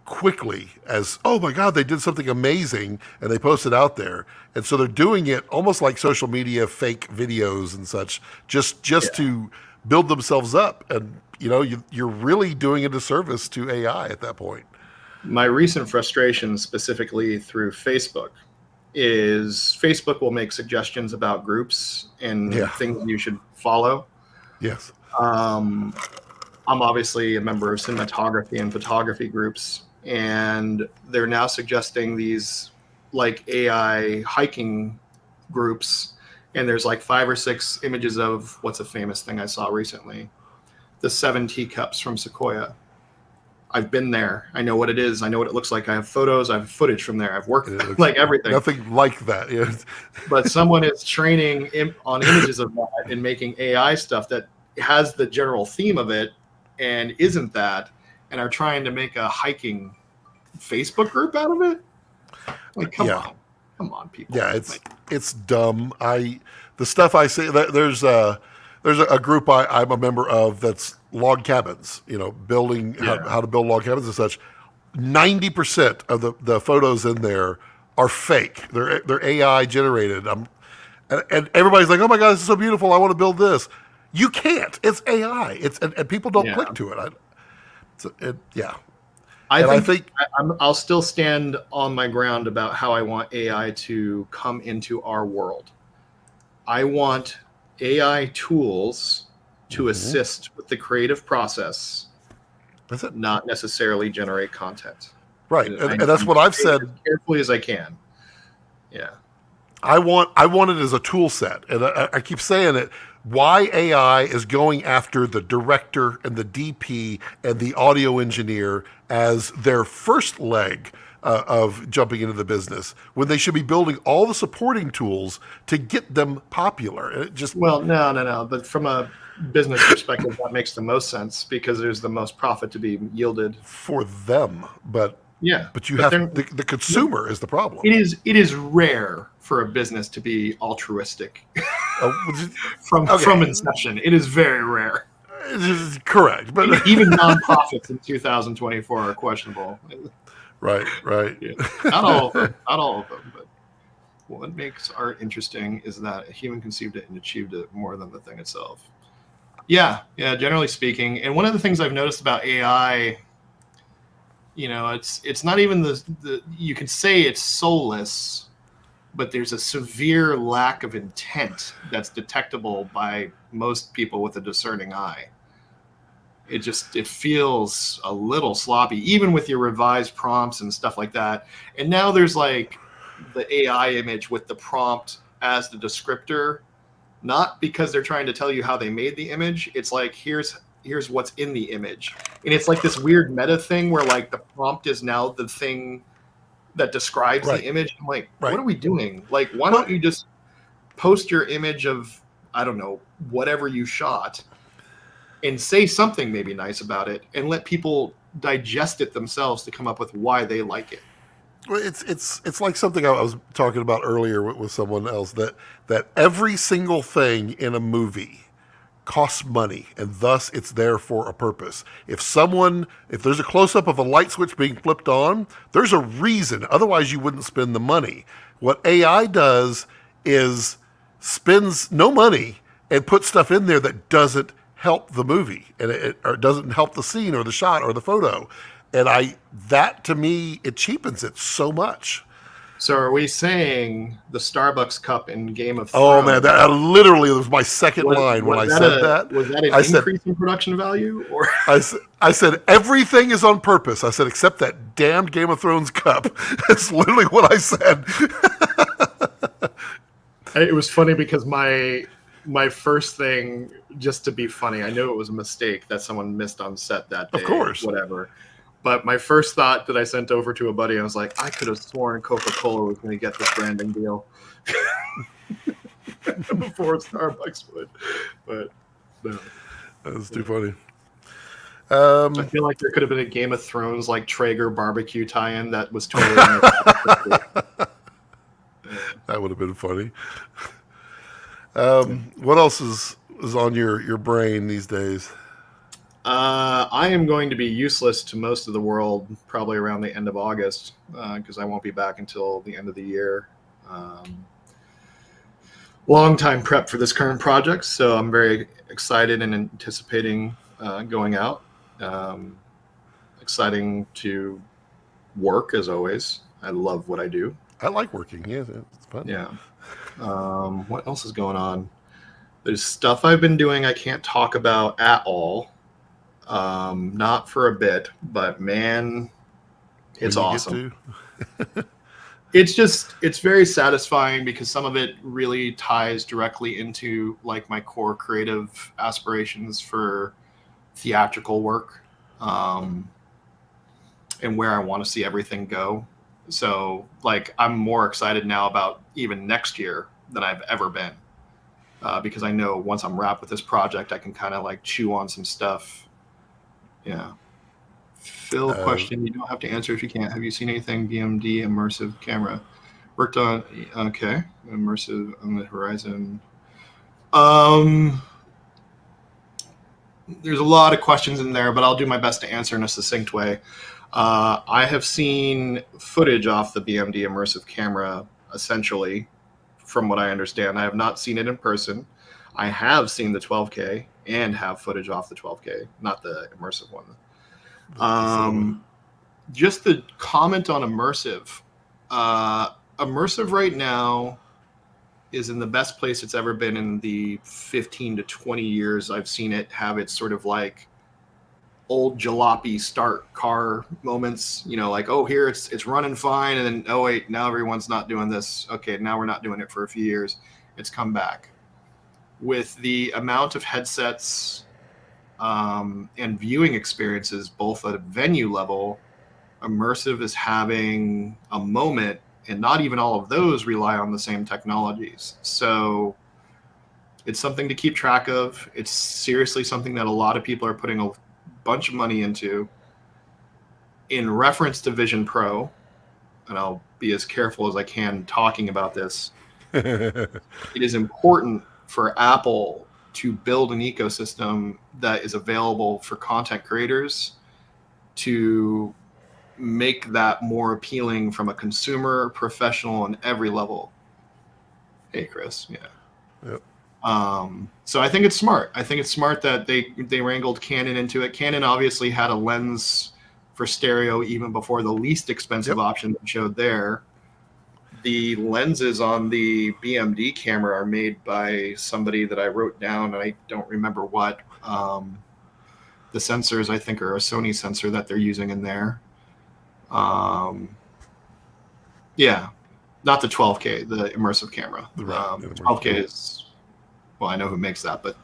quickly as, oh my God, they did something amazing and they post it out there. And so they're doing it almost like social media fake videos and such, just to build themselves up. And you're really doing a disservice to AI at that point. My recent frustration specifically through Facebook is Facebook will make suggestions about groups and things you should follow. Yes. I'm obviously a member of cinematography and photography groups, and they're now suggesting these like AI hiking groups, and there's like 5 or 6 images of what's a famous thing I saw recently, the 7 teacups from Sequoia. I've been there. I know what it is. I know what it looks like. I have photos. I have footage from there. I've worked like everything. Nothing like that. Yeah. But someone is training on images of that and making AI stuff that has the general theme of it and isn't that, and are trying to make a hiking Facebook group out of it. Like, come on, people. Yeah, it's dumb. The stuff I see, there's a group I'm a member of that's log cabins. Building how to build log cabins and such. 90% of the photos in there are fake. They're AI generated. And everybody's like, "Oh my God, this is so beautiful! I want to build this." You can't. It's AI. And people don't click to it. I think I'll still stand on my ground about how I want AI to come into our world. I want AI tools to assist with the creative process. That's it. Not necessarily generate content. Right, and that's what I've said as carefully as I can. Yeah, I want it as a tool set, and I keep saying it. Why AI is going after the director and the DP and the audio engineer as their first leg of jumping into the business, when they should be building all the supporting tools to get them popular. And it just no. But from a business perspective, that makes the most sense because there's the most profit to be yielded for them. But you have the consumer is the problem. It is rare for a business to be altruistic from inception. It is very rare. Correct, but even nonprofits in 2024 are questionable. Right. Yeah. Not all of them, but what makes art interesting is that a human conceived it and achieved it more than the thing itself. Yeah, generally speaking. And one of the things I've noticed about AI, it's not even the you could say it's soulless, but there's a severe lack of intent that's detectable by most people with a discerning eye. It feels a little sloppy, even with your revised prompts and stuff like that. And now there's like the AI image with the prompt as the descriptor, not because they're trying to tell you how they made the image. It's like, here's what's in the image. And it's like this weird meta thing where like the prompt is now the thing that describes the image. I'm like, what are we doing? Like, why don't you just post your image of, I don't know, whatever you shot and say something maybe nice about it and let people digest it themselves to come up with why they like it. Well, it's like something I was talking about earlier with someone else, that every single thing in a movie costs money, and thus it's there for a purpose. If there's a close-up of a light switch being flipped on, there's a reason. Otherwise, you wouldn't spend the money. What AI does is spends no money and puts stuff in there that doesn't help the movie, and it doesn't help the scene or the shot or the photo. And that to me, it cheapens it so much. So are we saying the Starbucks cup in Game of Thrones? Oh man, that literally was my second line when I said that. Was that an increase in production value? Or I said everything is on purpose. I said except that damned Game of Thrones cup. That's literally what I said. It was funny because my first thing, just to be funny, I knew it was a mistake that someone missed on set that day. Of course. Whatever. But my first thought that I sent over to a buddy, I was like, I could have sworn Coca-Cola was going to get this branding deal before Starbucks would. But no. That was too funny. I feel like there could have been a Game of Thrones like Traeger barbecue tie-in that was totally That would have been funny. What else is on your brain these days? I am going to be useless to most of the world probably around the end of August because I won't be back until the end of the year. Long time prep for this current project, so I'm very excited and anticipating going out. Exciting to work as always. I love what I do. I like working. Yeah, it's fun. Yeah. What else is going on? There's stuff I've been doing I can't talk about at all. Not for a bit, but man, it's awesome. it's very satisfying because some of it really ties directly into like my core creative aspirations for theatrical work, and where I want to see everything go. So like I'm more excited now about even next year than I've ever been, because I know once I'm wrapped with this project, I can kind of like chew on some stuff. Yeah. Phil question, you don't have to answer if you can't. Have you seen anything BMD immersive camera? Worked on, okay, immersive on the horizon. There's a lot of questions in there, but I'll do my best to answer in a succinct way. I have seen footage off the BMD immersive camera, essentially, from what I understand. I have not seen it in person. I have seen the 12K and have footage off the 12K, not the immersive one. Just the comment on immersive. Immersive right now is in the best place it's ever been in the 15 to 20 years I've seen it have its sort of like old jalopy start car moments, you know, like, oh, here it's running fine, and then, oh wait, now everyone's not doing this. Okay, now we're not doing it for a few years. It's come back. With the amount of headsets and viewing experiences, both at a venue level, immersive is having a moment, and not even all of those rely on the same technologies. So it's something to keep track of. It's seriously something that a lot of people are putting a bunch of money into. In reference to Vision Pro, and I'll be as careful as I can talking about this, it is important for Apple to build an ecosystem that is available for content creators to make that more appealing from a consumer, professional, and every level. Hey, Chris. Yeah. Yep. So I think it's smart. I think it's smart that they wrangled Canon into it. Canon obviously had a lens for stereo even before the least expensive option that showed there. The lenses on the BMD camera are made by somebody that I wrote down, and I don't remember what. The sensors, I think, are a Sony sensor that they're using in there. Yeah, not the 12K, the immersive camera. The 12K is, well, I know who makes that, but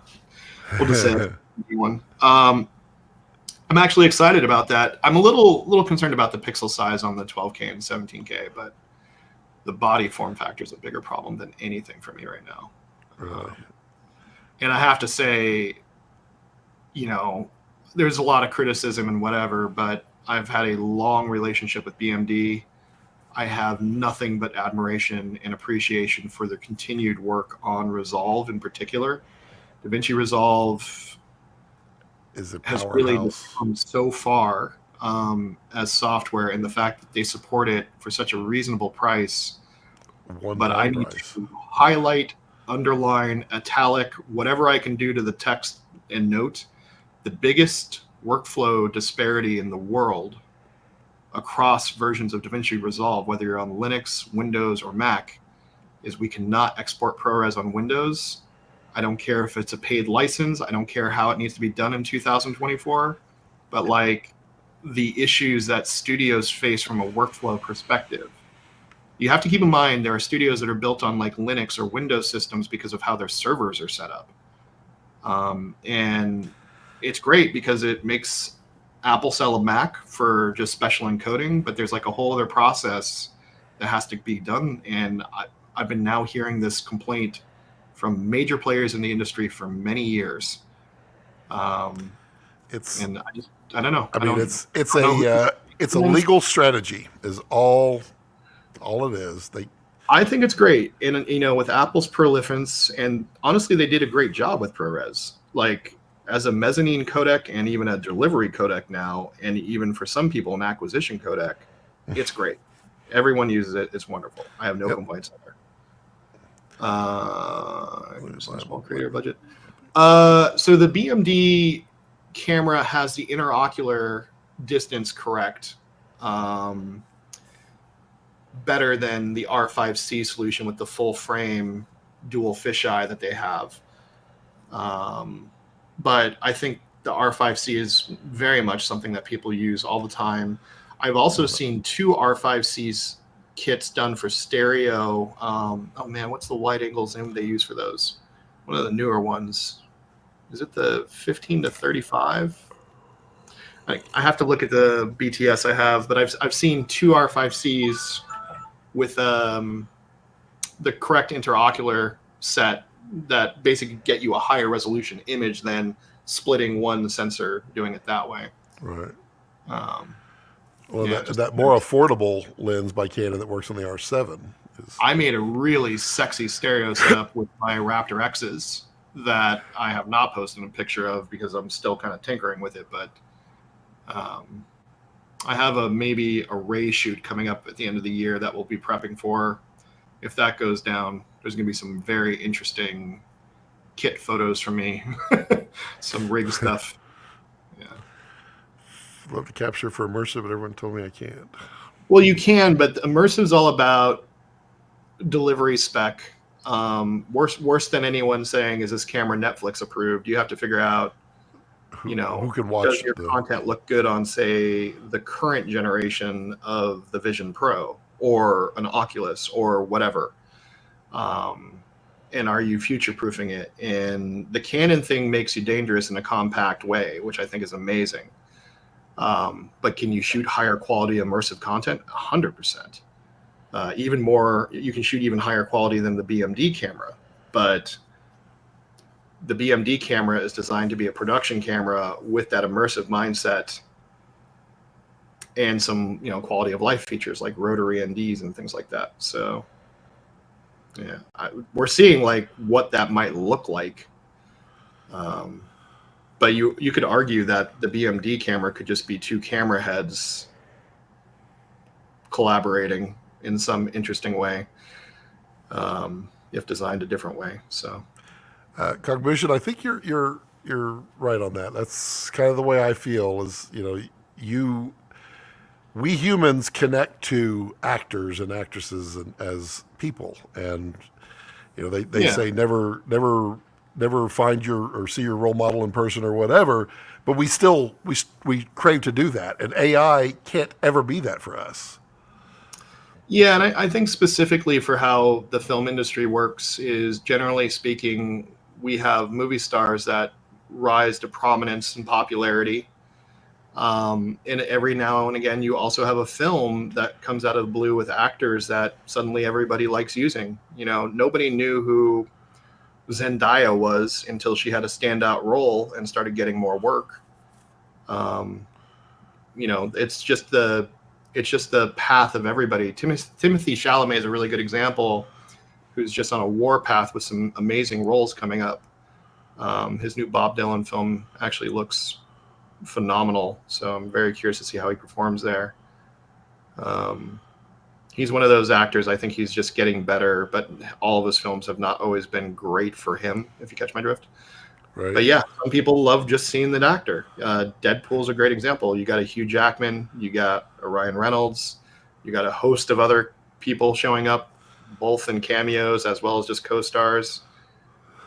we'll just say one. I'm actually excited about that. I'm a little concerned about the pixel size on the 12K and 17K, but the body form factor is a bigger problem than anything for me right now. And I have to say, you know, there's a lot of criticism and whatever, but I've had a long relationship with BMD. I have nothing but admiration and appreciation for their continued work on Resolve in particular. DaVinci Resolve has really come so far as software, and the fact that they support it for such a reasonable price. But I need to highlight, underline, italic, whatever I can do to the text and note. The biggest workflow disparity in the world across versions of DaVinci Resolve, whether you're on Linux, Windows, or Mac, is we cannot export ProRes on Windows. I don't care if it's a paid license. I don't care how it needs to be done in 2024. But like the issues that studios face from a workflow perspective, you have to keep in mind there are studios that are built on like Linux or Windows systems because of how their servers are set up. And it's great because it makes Apple sell a Mac for just special encoding, but there's like a whole other process that has to be done. And I've been now hearing this complaint from major players in the industry for many years. And I don't know. I mean, it's a legal strategy is all it is. I think it's great. And, you know, with Apple's proliferance, and honestly, they did a great job with ProRes. Like, as a mezzanine codec and even a delivery codec now, and even for some people, an acquisition codec, it's great. Everyone uses it. It's wonderful. I have no complaints there. Small creator budget. So the BMD camera has the interocular distance correct. Better than the R5C solution with the full frame dual fisheye that they have. But I think the R5C is very much something that people use all the time. I've also seen two R5Cs kits done for stereo. Oh man, what's the wide angle zoom they use for those? One of the newer ones. Is it the 15 to 35? I have to look at the BTS I have, but I've seen two R5Cs with the correct interocular set that basically get you a higher resolution image than splitting one sensor, doing it that way. Right. Um, Well, yeah, that more affordable lens by Canon that works on the R7 is. I made a really sexy stereo setup with my Raptor X's that I have not posted a picture of because I'm still kind of tinkering with it. But I have maybe a Ray shoot coming up at the end of the year that we'll be prepping for. If that goes down, there's going to be some very interesting kit photos from me, some rig stuff. Yeah. Love to capture for immersive, but everyone told me I can't. Well, you can, but immersive is all about delivery spec. Worse than anyone saying, is this camera Netflix approved? You have to figure out, Who can watch? Does your content look good on, say, the current generation of the Vision Pro or an Oculus or whatever? And are you future-proofing it? And the Canon thing makes you dangerous in a compact way, which I think is amazing. But can you shoot higher quality immersive content? 100%. Even more, you can shoot even higher quality than the BMD camera. But the BMD camera is designed to be a production camera with that immersive mindset and some, quality of life features like rotary NDs and things like that. So, yeah, we're seeing like what that might look like. But you could argue that the BMD camera could just be two camera heads collaborating in some interesting way, if designed a different way. So, Cognition, I think you're right on that. That's kind of the way I feel. Is we humans connect to actors and actresses as people, and they say never find or see your role model in person or whatever, but we still we crave to do that, and AI can't ever be that for us. Yeah, and I think specifically for how the film industry works is, generally speaking, we have movie stars that rise to prominence and popularity. And every now and again, you also have a film that comes out of the blue with actors that suddenly everybody likes using. Nobody knew who Zendaya was until she had a standout role and started getting more work. It's just the path of everybody. Timothy Chalamet is a really good example, who's just on a war path with some amazing roles coming up. His new Bob Dylan film actually looks phenomenal, so I'm very curious to see how he performs there. He's one of those actors, I think he's just getting better, but all of his films have not always been great for him, if you catch my drift. Right. But yeah, some people love just seeing the actor. Deadpool's a great example. You got a Hugh Jackman, you got a Ryan Reynolds, you got a host of other people showing up, both in cameos as well as just co-stars.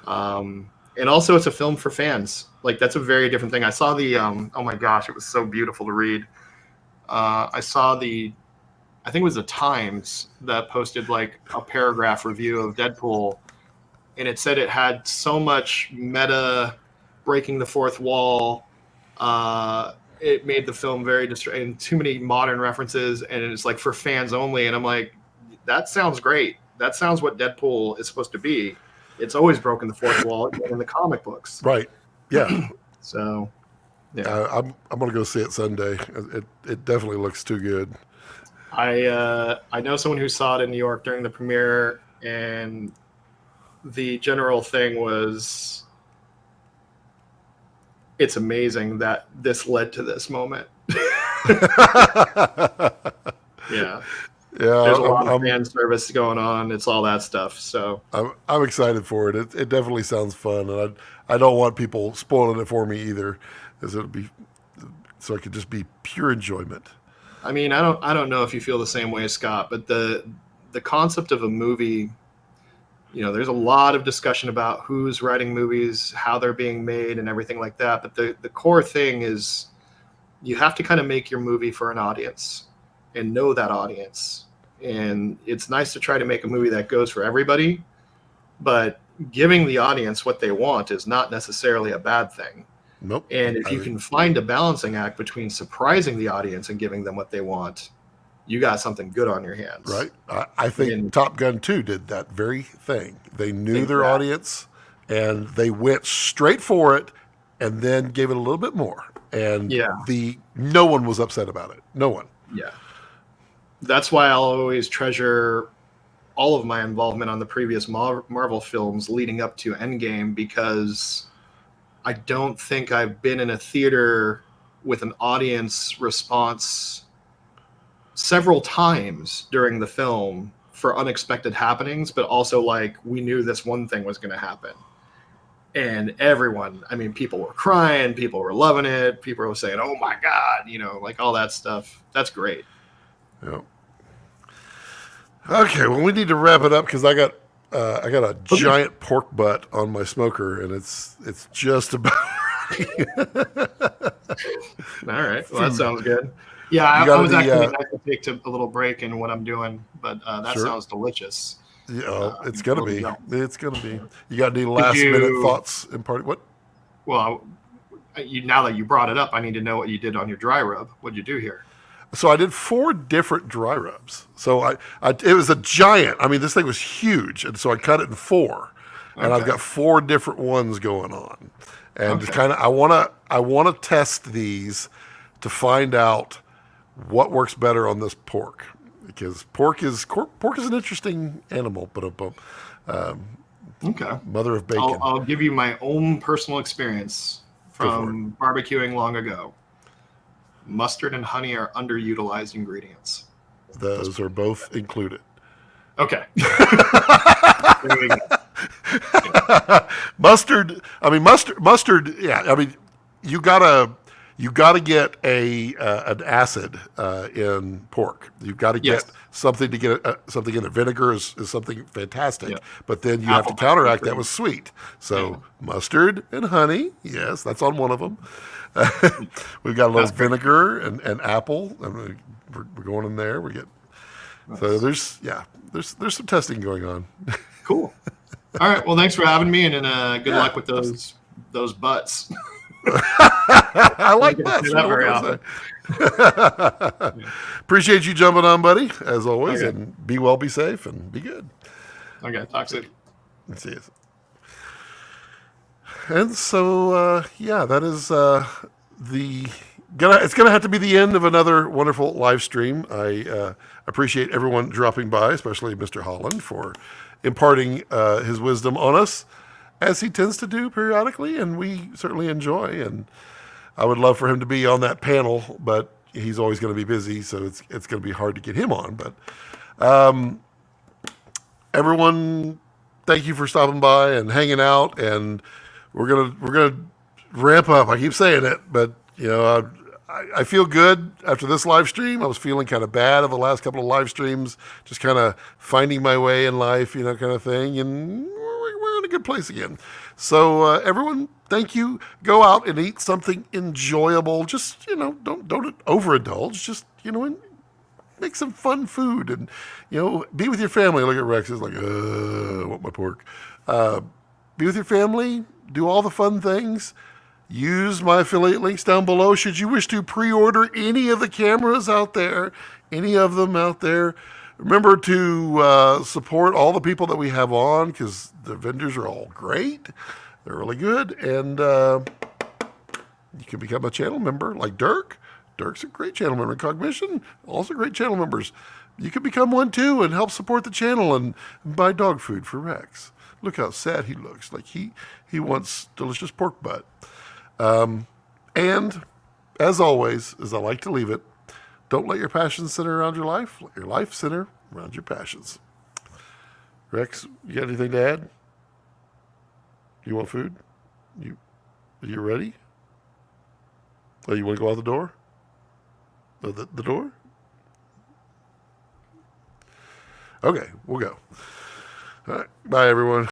And also, it's a film for fans. Like, that's a very different thing. I saw the oh my gosh, it was so beautiful to read. I saw I think it was the Times that posted like a paragraph review of Deadpool, and it said it had so much meta, breaking the fourth wall. It made the film very and too many modern references, and it's like for fans only. And I'm like, that sounds great. That sounds what Deadpool is supposed to be. It's always broken the fourth wall in the comic books. Right. Yeah. So, yeah. I'm gonna go see it Sunday. It definitely looks too good. I know someone who saw it in New York during the premiere, and the general thing was, it's amazing that this led to this moment. Yeah. Yeah, there's a lot of fan service going on. It's all that stuff. So I'm excited for it. It definitely sounds fun, and I don't want people spoiling it for me either, as it'll be so it could just be pure enjoyment. I mean, I don't know if you feel the same way, Scott, but the concept of a movie, there's a lot of discussion about who's writing movies, how they're being made, and everything like that. But the core thing is, you have to kind of make your movie for an audience and know that audience. And it's nice to try to make a movie that goes for everybody, but giving the audience what they want is not necessarily a bad thing. Nope. And if you can find a balancing act between surprising the audience and giving them what they want, you got something good on your hands. Right. I think Top Gun 2 did that very thing. They knew their audience, and they went straight for it, and then gave it a little bit more. And no one was upset about it. No one. Yeah. That's why I'll always treasure all of my involvement on the previous Marvel films leading up to Endgame, because I don't think I've been in a theater with an audience response several times during the film for unexpected happenings, but also like we knew this one thing was going to happen. And everyone, I mean, people were crying, people were loving it, people were saying, "Oh my God," you know, like all that stuff. That's great. Yep. Okay, well, we need to wrap it up because I got a giant pork butt on my smoker, and it's just about. All right, well, that sounds good. Yeah, I was actually nice to take a little break in what I'm doing, but that sounds delicious. Yeah, it's gonna be. It's gonna be. You got any last minute thoughts in part? What? Well, now that you brought it up, I need to know what you did on your dry rub. What'd you do here? So I did 4 different dry rubs. So it was a giant. I mean, this thing was huge, and so I cut it in 4, and I've got 4 different ones going on, and just kind of I wanna test these to find out what works better on this pork, because pork is an interesting animal, but mother of bacon. I'll give you my own personal experience from barbecuing long ago. Mustard and honey are underutilized ingredients. Those are both included. Okay. There we go. Mustard. Yeah. I mean, you gotta get an acid in pork. You've got to get something to get something in it. Vinegar is something fantastic, but then you have to counteract that with sweet. So mustard and honey. Yes, that's on one of them. We've got a little vinegar and apple. I mean, we're going in there. So there's some testing going on. Cool. All right. Well, thanks for having me, and good luck with those butts. I like butts. Appreciate you jumping on, buddy, as always, and be well, be safe, and be good. Okay. Talk soon. See you. And so, that is it's gonna have to be the end of another wonderful live stream. I appreciate everyone dropping by, especially Mr. Holland, for imparting his wisdom on us, as he tends to do periodically, and we certainly enjoy. And I would love for him to be on that panel, but he's always going to be busy, so it's going to be hard to get him on. But everyone, thank you for stopping by and hanging out, and we're gonna ramp up. I keep saying it, but I feel good after this live stream. I was feeling kind of bad of the last couple of live streams, just kind of finding my way in life, kind of thing, and we're in a good place again. So everyone, thank you. Go out and eat something enjoyable. Just don't overindulge. Just make some fun food, and be with your family. Look at Rex, is like, I want my pork. Be with your family. Do all the fun things. Use my affiliate links down below should you wish to pre-order any of the cameras out there, any of them out there. Remember to support all the people that we have on, because the vendors are all great. They're really good. And you can become a channel member like Dirk. Dirk's a great channel member. Cognition, also great channel members. You can become one too and help support the channel and buy dog food for Rex. Look how sad he looks. Like he wants delicious pork butt. And as always, as I like to leave it, don't let your passions center around your life. Let your life center around your passions. Rex, you got anything to add? You want food? Are you ready? Oh, you want to go out the door? The door? Okay, we'll go. All right, bye everyone.